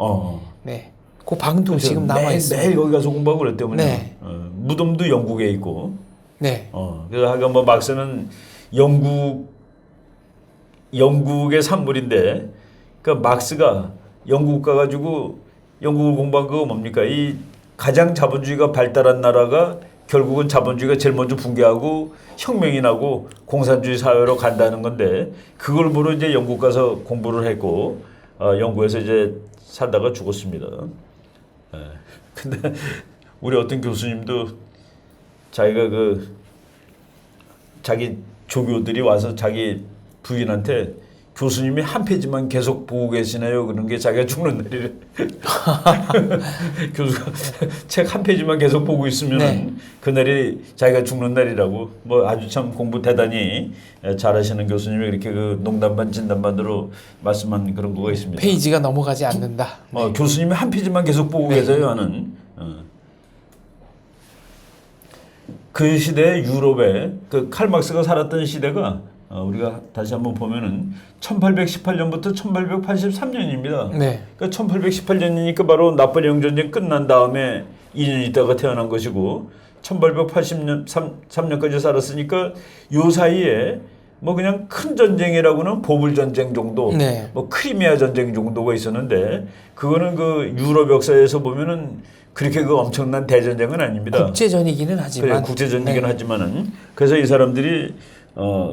네. 그 방도 그렇죠. 지금 남아 있어요. 매일 거기 가서 공부하고 그랬기 때문에 네. 무덤도 영국에 있고. 네. 그래서 하여간 뭐 막스는 영국의 산물인데 그러니까 막스가 영국 가가지고 영국을 공부한 거 뭡니까? 이 가장 자본주의가 발달한 나라가 결국은 자본주의가 제일 먼저 붕괴하고 혁명이 나고 공산주의 사회로 간다는 건데 그걸 보러 이제 영국 가서 공부를 했고 영국에서 이제 살다가 죽었습니다. 근데 우리 어떤 교수님도 자기가 자기 조교들이 와서 자기 부인한테 교수님이 한 페이지만 계속 보고 계시나요? 그런 게 자기가 죽는 날이래. 교수가 책 한 페이지만 계속 보고 있으면 네. 그날이 자기가 죽는 날이라고. 뭐 아주 참 공부 대단히 잘하시는 교수님이 이렇게 그 농담반 진담반으로 말씀한 그런 거가 있습니다. 페이지가 넘어가지 않는다. 네. 교수님이 한 페이지만 계속 보고 계세요 하는. 그 시대 유럽에 그 칼막스가 살았던 시대가 우리가 다시 한번 보면은 1818년부터 1883년입니다. 네. 그러니까 1818년이니까 바로 나폴레옹 전쟁 끝난 다음에 2년 있다가 태어난 것이고 1880년 3년까지 살았으니까 요 사이에 뭐 그냥 큰 전쟁이라고는 보불 전쟁 정도, 네. 뭐 크리미아 전쟁 정도가 있었는데 그거는 그 유럽 역사에서 보면은 그렇게 그 엄청난 대전쟁은 아닙니다. 국제전이기는 하지만. 그래, 국제전이긴 하지만은 그래서 이 사람들이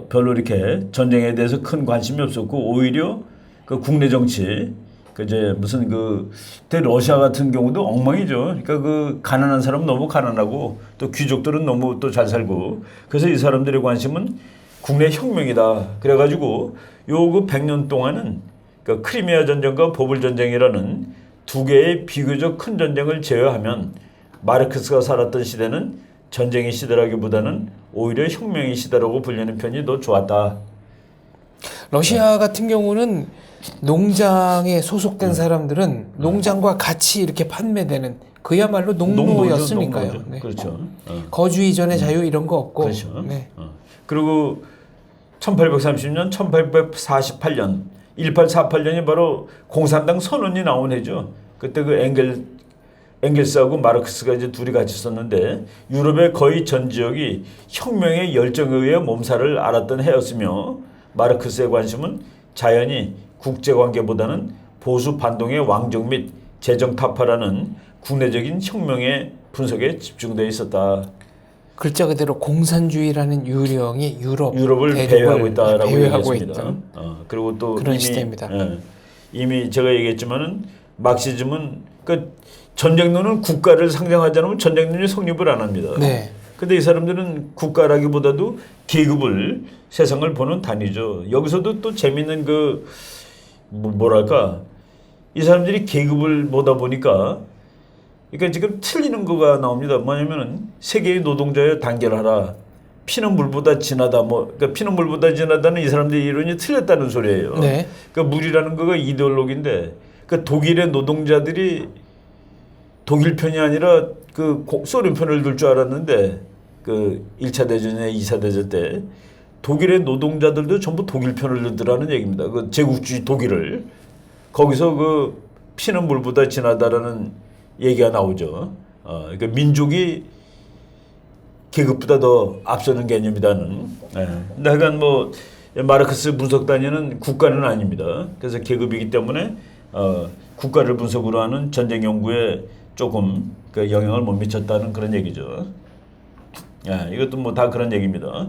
별로 이렇게 전쟁에 대해서 큰 관심이 없었고 오히려 그 국내 정치 그 이제 무슨 그때 러시아 같은 경우도 엉망이죠. 그러니까 그 가난한 사람은 너무 가난하고 또 귀족들은 너무 또 잘 살고 그래서 이 사람들의 관심은 국내 혁명이다. 그래가지고 요 그 100년 동안은 그 크리미아 전쟁과 보불 전쟁이라는 두 개의 비교적 큰 전쟁을 제외하면 마르크스가 살았던 시대는 전쟁의 시대라기보다는 오히려 혁명의 시대라고 불리는 편이 더 좋았다. 러시아 같은 경우는 농장에 소속된 사람들은 농장과 같이 이렇게 판매되는 그야말로 농노였으니까요. 농노죠. 네. 그렇죠. 거주 이전의 자유 이런 거 없고. 그렇죠. 네. 그리고 1830년, 1848년, 1848년이 바로 공산당 선언이 나온 해죠. 그때 그 엥겔스하고 마르크스가 이제 둘이 같이 썼는데 유럽의 거의 전 지역이 혁명의 열정에 의해 몸살을 앓았던 해였으며 마르크스의 관심은 자연히 국제관계보다는 보수 반동의 왕정 및 재정 타파라는 국내적인 혁명의 분석에 집중되어 있었다. 글자 그대로 공산주의라는 유령이 유럽을 대륙을 배회하고 있다라고 배회하고 얘기했습니다. 있던 그리고 또 그런 이미 시대입니다. 이미 제가 얘기했지만은 막시즘은 그 전쟁론은 국가를 상징하지 않으면 전쟁론이 성립을 안 합니다. 네. 근데 이 사람들은 국가라기보다도 계급을 세상을 보는 단위죠. 여기서도 또 재밌는 그 뭐랄까 이 사람들이 계급을 보다 보니까 그러니까 지금 틀리는 거가 나옵니다. 뭐냐면은 세계의 노동자여 단결하라. 피는 물보다 진하다. 그러니까 피는 물보다 진하다는 이 사람들의 이론이 틀렸다는 소리예요. 네. 그러니까 물이라는 거가 이데올로기인데 그러니까 독일의 노동자들이 독일 편이 아니라 그 소련 편을 들 줄 알았는데 그 1차 대전이나 2차 대전 때 독일의 노동자들도 전부 독일 편을 들더라는 얘기입니다. 그 제국주의 독일을 거기서 그 피는 물보다 진하다라는 얘기가 나오죠. 그러니까 민족이 계급보다 더 앞서는 개념이다는. 근데 하여간 뭐 마르크스 분석단위는 국가는 아닙니다. 그래서 계급이기 때문에 국가를 분석으로 하는 전쟁 연구에 조금 그 영향을 못 미쳤다는 그런 얘기죠. 이것도 뭐 다 그런 얘기입니다.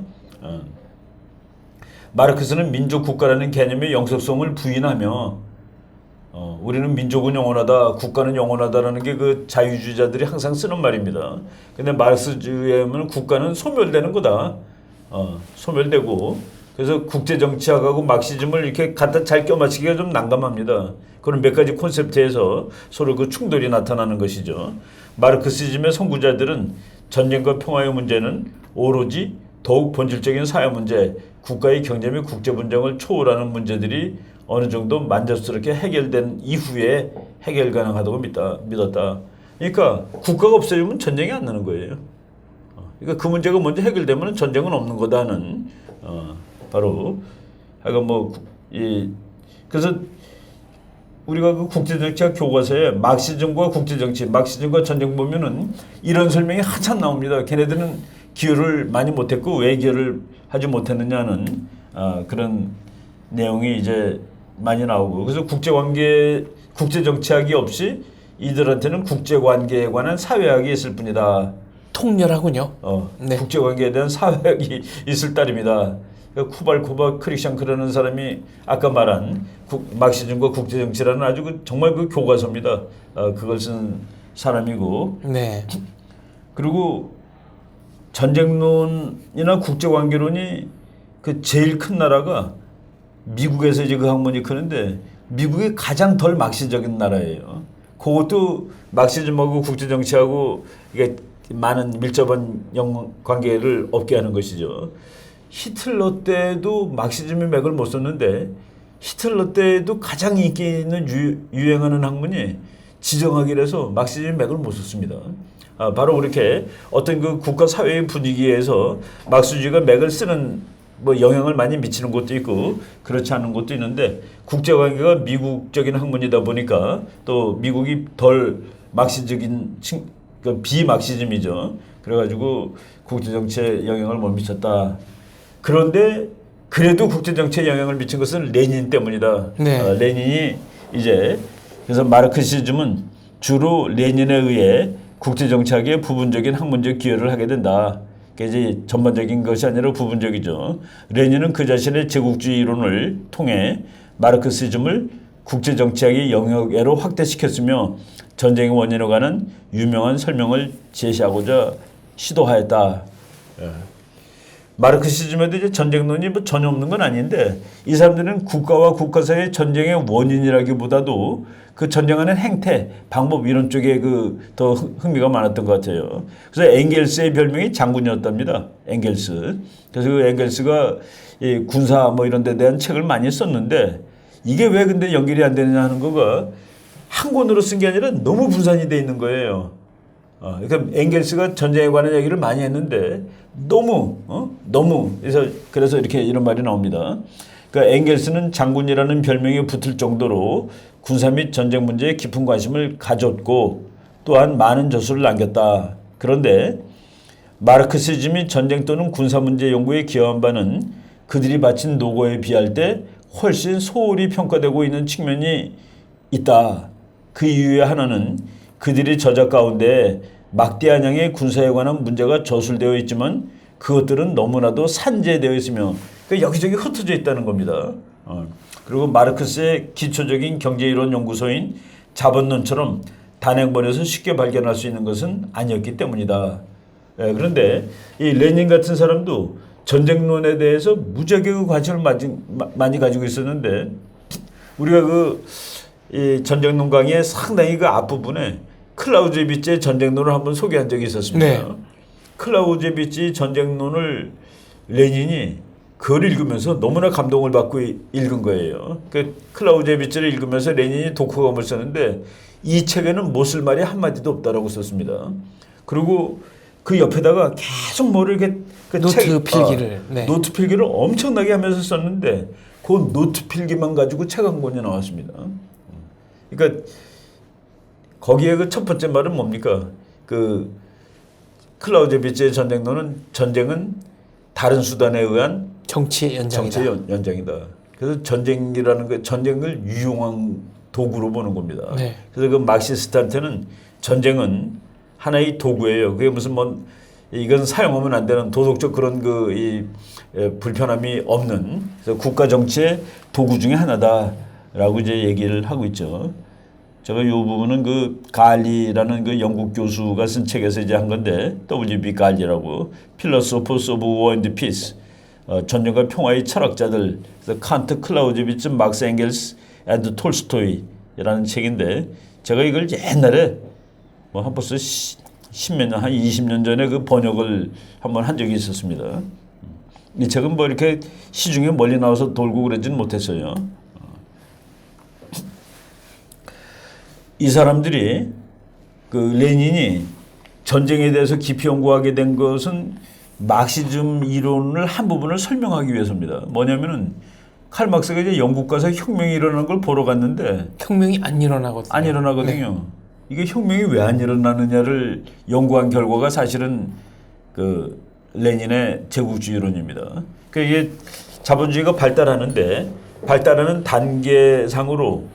마르크스는 민족 국가라는 개념의 영속성을 부인하며 우리는 민족은 영원하다, 국가는 영원하다라는 게 그 자유주의자들이 항상 쓰는 말입니다. 근데 마르크스주의에는 국가는 소멸되는 거다. 소멸되고 그래서 국제정치학하고 막시즘을 이렇게 갖다 잘 껴맞추기가 좀 난감합니다. 그런 몇 가지 콘셉트에서 서로 그 충돌이 나타나는 것이죠. 마르크시즘의 선구자들은 전쟁과 평화의 문제는 오로지 더욱 본질적인 사회 문제, 국가의 경제 및 국제 분쟁을 초월하는 문제들이 어느 정도 만족스럽게 해결된 이후에 해결 가능하다고 믿었다. 그러니까 국가가 없어지면 전쟁이 안 나는 거예요. 그러니까 그 문제가 먼저 해결되면 전쟁은 없는 거다는 바로 하여간 그래서 우리가 그 국제정치학 교과서에 막시즘과 국제정치, 막시즘과 전쟁 보면은 이런 설명이 한참 나옵니다. 걔네들은 기여를 많이 못했고 왜 기여를 하지 못했느냐는 그런 내용이 이제 많이 나오고 그래서 국제정치학이 없이 이들한테는 국제관계에 관한 사회학이 있을 뿐이다. 통렬하군요. 네. 국제관계에 대한 사회학이 있을 따름이다. 쿠발코바 크리스찬크라는 사람이 아까 말한 막시즘과 국제정치라는 아주 정말 그 교과서입니다. 그걸 쓴 사람이고. 네. 그리고 전쟁론이나 국제관계론이 그 제일 큰 나라가 미국에서 이제 그 학문이 크는데 미국이 가장 덜 막시적인 나라예요. 그것도 막시즘하고 국제정치하고 이게 많은 밀접한 관계를 없게 하는 것이죠. 히틀러 때도 막시즘의 맥을 못 썼는데 히틀러 때도 가장 인기 있는 유행하는 학문이 지정학이라서 막시즘의 맥을 못 썼습니다. 바로 그렇게 어떤 그 국가 사회의 분위기에서 막시주의가 맥을 쓰는 뭐 영향을 많이 미치는 것도 있고 그렇지 않은 것도 있는데 국제관계가 미국적인 학문이다 보니까 또 미국이 덜 막시적인 비막시즘이죠. 그래가지고 국제정치에 영향을 못 미쳤다. 그런데 그래도 국제정치에 영향을 미친 것은 레닌 때문이다. 네. 레닌이 이제 그래서 마르크시즘은 주로 레닌에 의해 국제정치학에 부분적인 학문적 기여를 하게 된다. 이제 전반적인 것이 아니라 부분적이죠. 레닌은 그 자신의 제국주의 이론을 통해 마르크시즘을 국제정치학의 영역으로 확대시켰으며 전쟁의 원인에 관한 유명한 설명을 제시하고자 시도하였다. 마르크시즘에도 이제 전쟁론이 뭐 전혀 없는 건 아닌데 이 사람들은 국가와 국가 사이의 전쟁의 원인이라기보다도 그 전쟁하는 행태, 방법 이런 쪽에 그 더 흥미가 많았던 것 같아요. 그래서 엥겔스의 별명이 장군이었답니다. 엥겔스. 그래서 그 엥겔스가 이 군사 뭐 이런 데 대한 책을 많이 썼는데 이게 왜 근데 연결이 안 되느냐 하는 거가 한 권으로 쓴 게 아니라 너무 분산이 돼 있는 거예요. 그러니까 엥겔스가 전쟁에 관한 얘기를 많이 했는데 너무 그래서 이렇게 이런 말이 나옵니다. 그러니까 엥겔스는 장군이라는 별명이 붙을 정도로 군사 및 전쟁 문제에 깊은 관심을 가졌고 또한 많은 저술을 남겼다. 그런데 마르크시즘이 전쟁 또는 군사 문제 연구에 기여한 바는 그들이 바친 노고에 비할 때 훨씬 소홀히 평가되고 있는 측면이 있다. 그 이유의 하나는 그들의 저작 가운데 막대한 양의 군사에 관한 문제가 저술되어 있지만 그것들은 너무나도 산재되어 있으며 여기저기 흩어져 있다는 겁니다. 그리고 마르크스의 기초적인 경제이론 연구소인 자본론처럼 단행본에서 쉽게 발견할 수 있는 것은 아니었기 때문이다. 그런데 이 레닌 같은 사람도 전쟁론에 대해서 무지하게 그 관심을 많이 가지고 있었는데 우리가 이 전쟁론 강의의 상당히 그 앞부분에 클라우제비츠의 전쟁론을 한번 소개한 적이 있었습니다. 네. 클라우제비츠 전쟁론을 레닌이 그걸 읽으면서 너무나 감동을 받고 읽은 거예요. 그 클라우제비츠를 읽으면서 레닌이 독후감을 썼는데 이 책에는 못 쓸 말이 한마디도 없다라고 썼습니다. 그리고 그 옆에다가 계속 뭐를 이렇게 그 노트 필기를 네. 노트 필기를 엄청나게 하면서 썼는데 그 노트 필기만 가지고 책 한 권이 나왔습니다. 그러니까 거기에 그 첫 번째 말은 뭡니까? 그 클라우제비츠의 전쟁론은 전쟁은 다른 수단에 의한 정치의 연장이다. 정치의 연장이다. 그래서 전쟁이라는 거 전쟁을 유용한 도구로 보는 겁니다. 네. 그래서 그 막시스트한테는 전쟁은 하나의 도구예요. 그게 무슨 뭐 이건 사용하면 안 되는 도덕적 그런 이 불편함이 없는 그래서 국가 정치의 도구 중에 하나다라고 이제 얘기를 하고 있죠. 제가 이 부분은 그 갈리라는 그 영국 교수가 쓴 책에서 이제 한 건데 W.B. 갈리라고 Philosophers of War and Peace 전쟁과 평화의 철학자들 그래서 칸트, 클라우제비츠, 막스 엥겔스, 앤드 톨스토이라는 책인데 제가 이걸 옛날에 뭐 한 벌써 십몇 년, 한 20년 전에 그 번역을 한번 한 적이 있었습니다. 이 책은 뭐 이렇게 시중에 멀리 나와서 돌고 그러지는 못했어요. 이 사람들이 그 레닌이 전쟁에 대해서 깊이 연구하게 된 것은 막시즘 이론을 한 부분을 설명하기 위해서입니다. 뭐냐면은 칼 막스가 이제 영국 가서 혁명이 일어나는 걸 보러 갔는데 혁명이 안 일어나거든요. 안 일어나거든요. 네. 이게 혁명이 왜 안 일어나느냐를 연구한 결과가 사실은 그 레닌의 제국주의론입니다. 그 이게 자본주의가 발달하는데 발달하는 단계상으로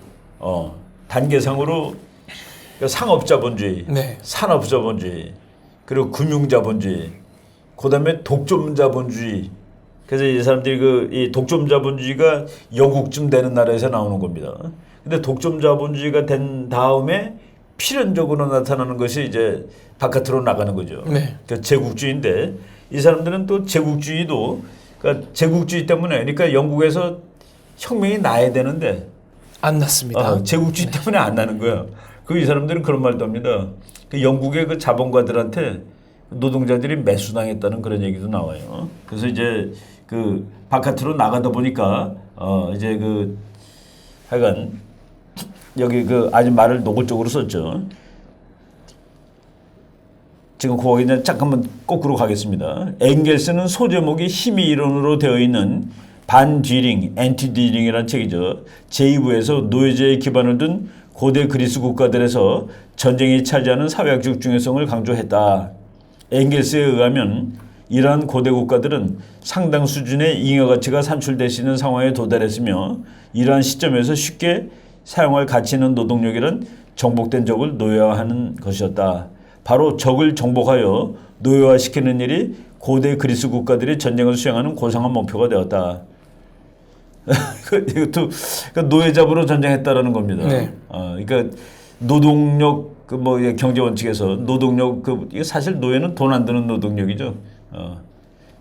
상업자본주의, 네. 산업자본주의, 그리고 금융자본주의, 그다음에 독점자본주의. 그래서 이 사람들이 이 독점자본주의가 영국쯤 되는 나라에서 나오는 겁니다. 근데 독점자본주의가 된 다음에 필연적으로 나타나는 것이 이제 바깥으로 나가는 거죠. 네. 그 제국주의인데 이 사람들은 또 제국주의도 그러니까 제국주의 때문에 그러니까 영국에서 혁명이 나야 되는데 안 났습니다. 제국주의 때문에 안 나는 거야. 그 이 사람들은 그런 말도 합니다. 그 영국의 그 자본가들한테 노동자들이 매수당했다는 그런 얘기도 나와요. 그래서 이제 그 바깥으로 나가다 보니까 이제 그 하여간 여기 그 아주 말을 노골적으로 썼죠. 지금 거기 이제 잠깐만 거꾸로 가겠습니다. 엥겔스는 소제목이 힘의 이론으로 되어 있는 반뒤링, 앤티뒤링이라는 책이죠. 제2부에서 노예제에 기반을 둔 고대 그리스 국가들에서 전쟁이 차지하는 사회학적 중요성을 강조했다. 엥겔스에 의하면 이러한 고대 국가들은 상당 수준의 잉여 가치가 산출될 수 있는 상황에 도달했으며 이러한 시점에서 쉽게 사용할 가치 있는 노동력이란 정복된 적을 노예화하는 것이었다. 바로 적을 정복하여 노예화시키는 일이 고대 그리스 국가들이 전쟁을 수행하는 고상한 목표가 되었다. 이것도 노예 잡으러 전쟁했다라는 겁니다. 네. 그러니까 노동력 그 뭐 경제 원칙에서 노동력 이게 사실 노예는 돈 안 드는 노동력이죠.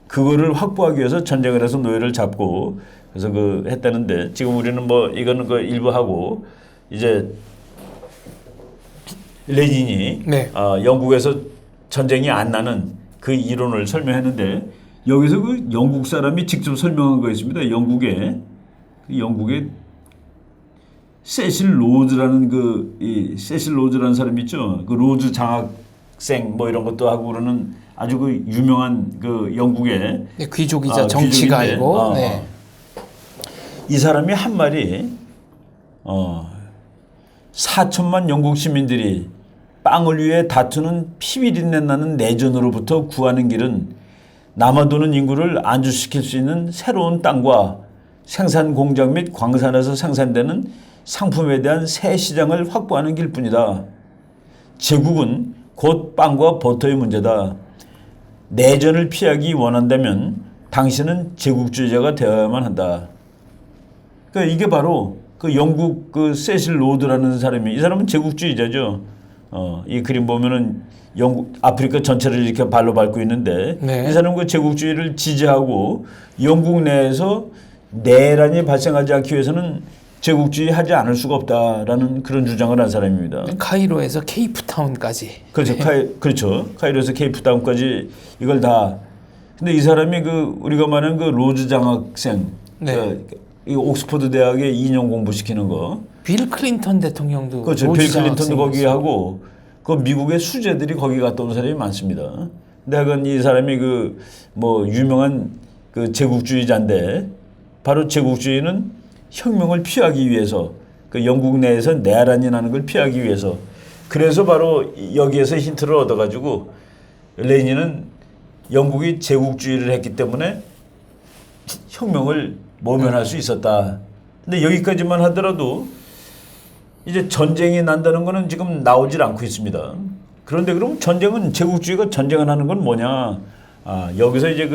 그거를 확보하기 위해서 전쟁을 해서 노예를 잡고 그래서 했다는데 지금 우리는 뭐 이거는 일부 하고 이제 레닌이 네. 영국에서 전쟁이 안 나는 그 이론을 설명했는데 여기서 그 영국 사람이 직접 설명한 거 있습니다. 영국에 세실 로즈라는 세실 로즈라는 사람이 있죠. 그 로즈 장학생 뭐 이런 것도 하고 그러는 아주 유명한 영국의 네, 귀족이자 정치가이고 네. 이 사람이 한 말이 4천만 영국 시민들이 빵을 위해 다투는 피비린내 나는 내전으로부터 구하는 길은 남아도는 인구를 안주시킬 수 있는 새로운 땅과 생산 공장 및 광산에서 생산되는 상품에 대한 새 시장을 확보하는 길뿐이다. 제국은 곧 빵과 버터의 문제다. 내전을 피하기 원한다면 당신은 제국주의자가 되어야만 한다. 그러니까 이게 바로 영국 세실 로드라는 사람이 이 사람은 제국주의자죠. 이 그림 보면은 영국 아프리카 전체를 이렇게 발로 밟고 있는데 네. 이 사람은 제국주의를 지지하고 영국 내에서 내란이 발생하지 않기 위해서는 제국주의 하지 않을 수가 없다라는 그런 주장을 한 사람입니다. 카이로에서 케이프타운까지. 그렇죠. 그렇죠. 카이로에서 케이프타운까지 이걸 다. 근데 이 사람이 우리가 말하는 로즈 장학생, 네. 이 옥스퍼드 대학에 2년 공부시키는 거. 빌 클린턴 대통령도 그렇죠. 빌 클린턴도 거기 하고 그 미국의 수재들이 거기 갔다 온 사람이 많습니다. 근데 하여간 이 사람이 그 뭐 유명한 그 제국주의자인데 바로 제국주의는 혁명을 피하기 위해서 그 영국 내에서 내란이 나는 걸 피하기 위해서 그래서 바로 여기에서 힌트를 얻어가지고 레닌은 영국이 제국주의를 했기 때문에 혁명을 모면할 수 있었다. 근데 여기까지만 하더라도 이제 전쟁이 난다는 거는 지금 나오질 않고 있습니다. 그런데 그럼 전쟁은 제국주의가 전쟁을 하는 건 뭐냐? 여기서 이제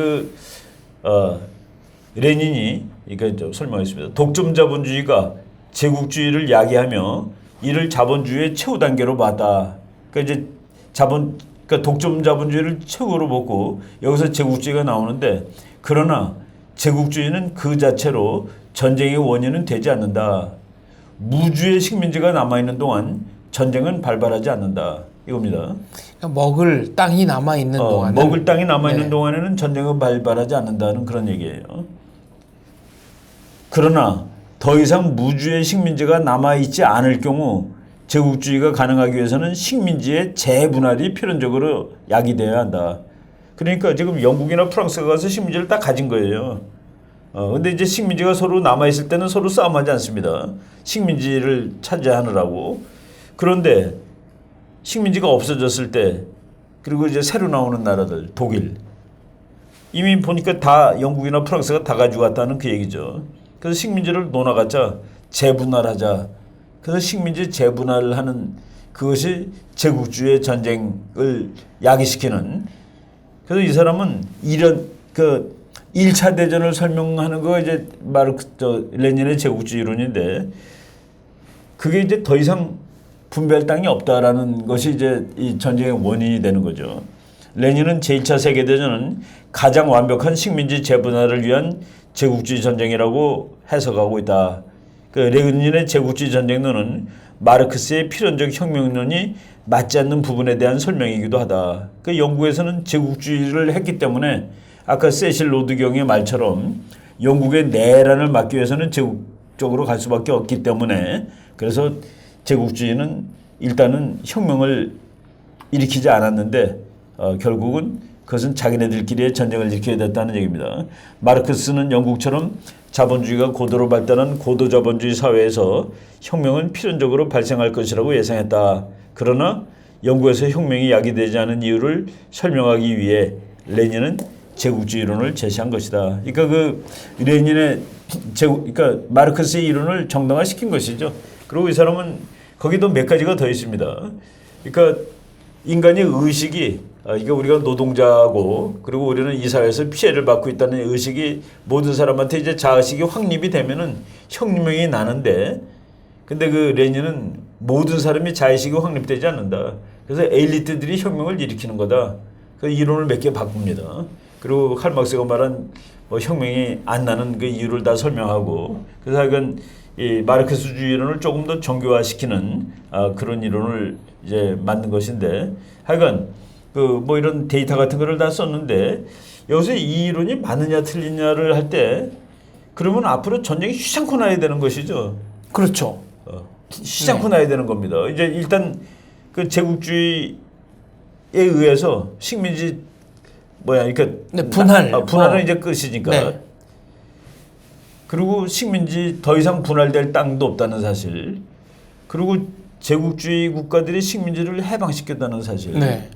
레닌이 그러니까 좀 설명했습니다. 독점 자본주의가 제국주의를 야기하며 이를 자본주의의 최후 단계로 봤다. 그러니까 이제 그러니까 독점 자본주의를 최고로 보고 여기서 제국주의가 나오는데 그러나 제국주의는 그 자체로 전쟁의 원인은 되지 않는다. 무주의 식민지가 남아있는 동안 전쟁은 발발하지 않는다. 이겁니다. 그러니까 먹을 땅이 남아 있는 동안 먹을 땅이 남아있는 네. 동안에는 전쟁은 발발하지 않는다는 그런 얘기예요. 그러나 더 이상 무주의 식민지가 남아있지 않을 경우 제국주의가 가능하기 위해서는 식민지의 재분할이 필연적으로 야기되어야 한다. 그러니까 지금 영국이나 프랑스가 가서 식민지를 다 가진 거예요. 근데 이제 식민지가 서로 남아있을 때는 서로 싸움하지 않습니다. 식민지를 차지하느라고. 그런데 식민지가 없어졌을 때 그리고 이제 새로 나오는 나라들 독일 이미 보니까 다 영국이나 프랑스가 다 가지고 왔다는 그 얘기죠. 그래서 식민지를 놓아갖자 재분할하자. 그래서 식민지 재분할을 하는 그것이 제국주의 전쟁을 야기시키는. 그래서 이 사람은 이런 그 1차 대전을 설명하는 거 이제 레닌의 제국주의 이론인데 그게 이제 더 이상 분배할 땅이 없다라는 것이 이제 이 전쟁의 원인이 되는 거죠. 레닌은 제1차 세계대전은 가장 완벽한 식민지 재분할을 위한 제국주의 전쟁이라고 해석하고 있다. 그 레닌의 제국주의 전쟁론은 마르크스의 필연적 혁명론이 맞지 않는 부분에 대한 설명이기도 하다. 그 영국에서는 제국주의를 했기 때문에 아까 세실 로드경의 말처럼 영국의 내란을 막기 위해서는 제국 쪽으로 갈 수밖에 없기 때문에 그래서 제국주의는 일단은 혁명을 일으키지 않았는데 결국은 그것은 자기네들끼리의 전쟁을 일으켜야 됐다는 얘기입니다. 마르크스는 영국처럼 자본주의가 고도로 발달한 고도자본주의 사회에서 혁명은 필연적으로 발생할 것이라고 예상했다. 그러나 영국에서 혁명이 야기되지 않은 이유를 설명하기 위해 레닌은 제국주의 이론을 제시한 것이다. 그러니까 그 레닌의 그러니까 마르크스의 이론을 정당화시킨 것이죠. 그리고 이 사람은 거기도 몇 가지가 더 있습니다. 그러니까 인간의 의식이 이게 우리가 노동자고 그리고 우리는 이 사회에서 피해를 받고 있다는 의식이 모든 사람한테 이제 자의식이 확립이 되면은 혁명이 나는데 근데 그 레닌은 모든 사람이 자의식이 확립되지 않는다. 그래서 엘리트들이 혁명을 일으키는 거다. 그 이론을 몇 개 바꿉니다. 그리고 칼 막스가 말한 뭐 혁명이 안 나는 그 이유를 다 설명하고 그래서 하여간 이 마르크스주의 이론을 조금 더 정교화시키는 그런 이론을 이제 만든 것인데 하여간 그 뭐 이런 데이터 같은 거를 다 썼는데 여기서 이 이론이 맞느냐 틀리냐를 할 때 그러면 앞으로 전쟁이 휘장코 나야 되는 것이죠. 그렇죠. 휘장코 나야 되는 겁니다. 이제 일단 그 제국주의에 의해서 식민지 그러니까 분할은 이제 끝이니까. 네. 그리고 식민지 더 이상 분할될 땅도 없다는 사실. 그리고 제국주의 국가들이 식민지를 해방시켰다는 사실. 네.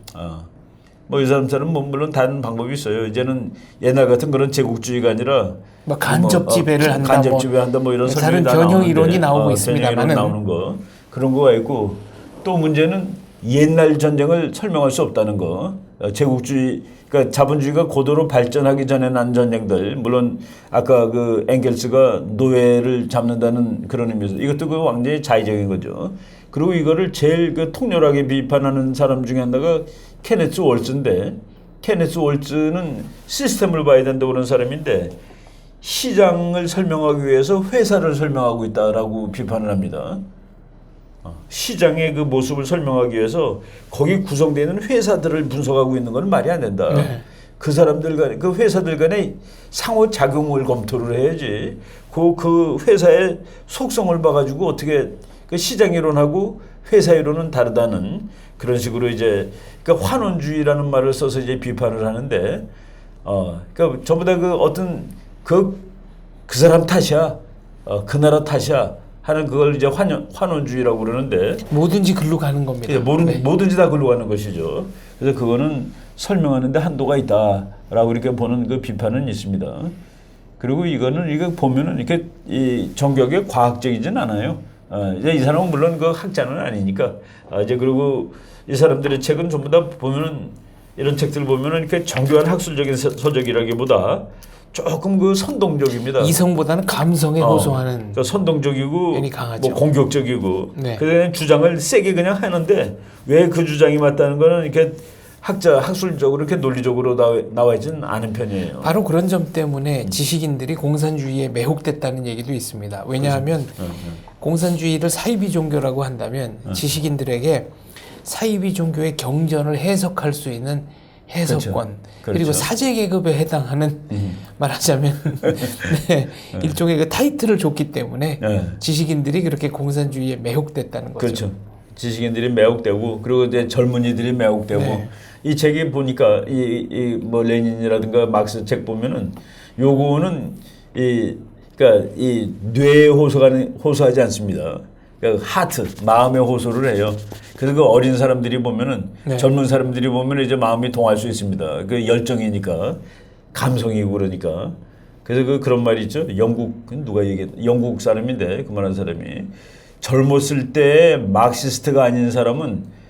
뭐 이 사람처럼 뭐 물론 다른 방법이 있어요. 이제는 옛날 같은 그런 제국주의가 아니라 뭐 간접 지배를 한다, 간접 지배한다 뭐 이런 다른 설명이 변형 이론이 나오고 있습니다만은 나오는 거 그런 거가 있고 또 문제는 옛날 전쟁을 설명할 수 없다는 거. 제국주의 그러니까 자본주의가 고도로 발전하기 전에 난 전쟁들 물론 아까 그 엥겔스가 노예를 잡는다는 그런 의미에서 이것도 그 완전히 자의적인 거죠. 그리고 이거를 제일 그 통렬하게 비판하는 사람 중에 하나가 케네스 월츠인데 케네스 월츠는 시스템을 봐야 된다고 그런 사람인데 시장을 설명하기 위해서 회사를 설명하고 있다라고 비판을 합니다. 시장의 그 모습을 설명하기 위해서 거기 구성되어 있는 회사들을 분석하고 있는 건 말이 안 된다. 네. 그 사람들 간에 그 회사들 간에 상호작용을 검토를 해야지. 그 회사의 속성을 봐가지고 어떻게 그 시장 이론하고 회사 이론은 다르다는 그런 식으로 이제 그러니까 환원주의라는 말을 써서 이제 비판을 하는데 그러니까 전부 다 그 어떤 그 사람 탓이야, 그 나라 탓이야 하는 그걸 이제 환원주의라고 그러는데 뭐든지 글로 가는 겁니다. 네. 뭐든지 다 글로 가는 것이죠. 그래서 그거는 설명하는데 한도가 있다라고 이렇게 보는 그 비판은 있습니다. 그리고 이거는 이거 보면은 이렇게 이 정격이 과학적이진 않아요. 이제 이 사람은 물론 그 학자는 아니니까 이제 그리고 이 사람들의 책은 전부 다 보면은 이런 책들 보면은 이렇게 정교한 학술적인 서적이라기보다 조금 그 선동적입니다. 이성보다는 감성에 호소하는 그러니까 선동적이고 면이 강하죠. 뭐 공격적이고 네. 그냥 주장을 세게 그냥 하는데 왜 그 주장이 맞다는 거는 이렇게 학술적으로 이렇게 논리적으로 나와 있지는 않은 편이에요. 바로 그런 점 때문에 지식인들이 공산주의에 매혹됐다는 얘기도 있습니다. 왜냐하면 공산주의를 사이비 종교라고 한다면 지식인들에게 사이비 종교의 경전을 해석할 수 있는 해석권 그렇죠. 그리고 사제 계급에 해당하는 말하자면 네, 일종의 그 타이틀을 줬기 때문에 지식인들이 그렇게 공산주의에 매혹됐다는 거죠. 그렇죠. 지식인들이 매혹되고 그리고 이제 젊은이들이 매혹되고 네. 이 책이 보니까 이 뭐 레닌이라든가 막스 책 보면은 요거는 그러니까 이 뇌에 호소하지 않습니다. 그러니까 하트 마음에 호소를 해요. 그래서 그 어린 사람들이 보면은 네. 젊은 사람들이 보면 이제 마음이 동할 수 있습니다. 그 열정이니까 감성이고 그러니까. 그래서 그런 말이 있죠. 누가 얘기했? 영국 사람인데 그만한 사람이 젊었을 때 마르크시스트가 아닌 사람은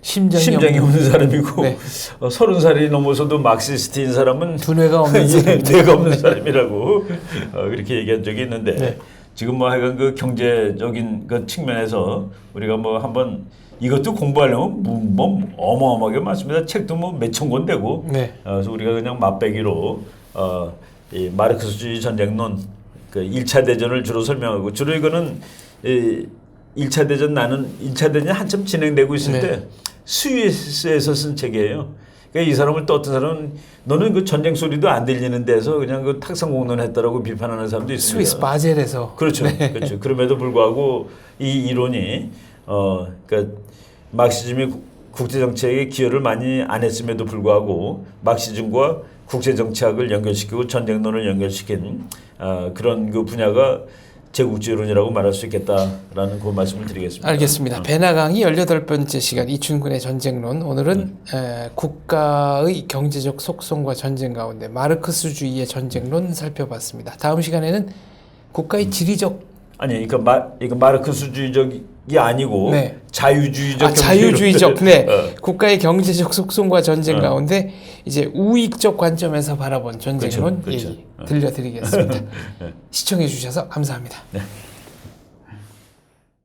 심장이 없는 사람이고 네. 30살이 넘어서도 마르크시스트인 사람은 두뇌가 없는 사람, 뇌가 없는 사람이라고 그렇게 얘기한 적이 있는데 네. 지금 뭐 하여간 그 경제적인 그 측면에서 우리가 뭐 한번 이것도 공부하려면 뭐 어마어마하게 많습니다. 책도 뭐 몇천 권 되고 네. 그래서 우리가 그냥 맛배기로 이 마르크스주의 전쟁론 그 1차 대전을 주로 설명하고 주로 이거는 1차 대전 1차 대전이 한참 진행되고 있을 네. 때 스위스에서 쓴 책이에요. 그러니까 이 사람을 또 어떤 사람은 너는 그 전쟁 소리도 안 들리는 데서 그냥 그 탁상 공론했다라고 비판하는 사람도 있습니다. 스위스 바젤에서 그렇죠. 네. 그렇죠. 그럼에도 불구하고 이 이론이 그러니까 마르크시즘이 국제 정치에 기여를 많이 안 했음에도 불구하고 마르크시즘과 국제 정치학을 연결시키고 전쟁론을 연결시킨 그런 그 분야가 제국주의론이라고 말할 수 있겠다라는 그 말씀을 드리겠습니다. 알겠습니다. 배나강의 18번째 시간 이춘근의 전쟁론. 오늘은 국가의 경제적 속성과 전쟁 가운데 마르크스주의의 전쟁론 살펴봤습니다. 다음 시간에는 국가의 지리적 아니 그러니까 마르크스주의적이 아니고 네. 자유주의적 자유주의적 네. 국가의 경제적 속성과 전쟁 가운데 이제 우익적 관점에서 바라본 전쟁론 그렇죠. 얘기 들려드리겠습니다. 시청해 주셔서 감사합니다. 네.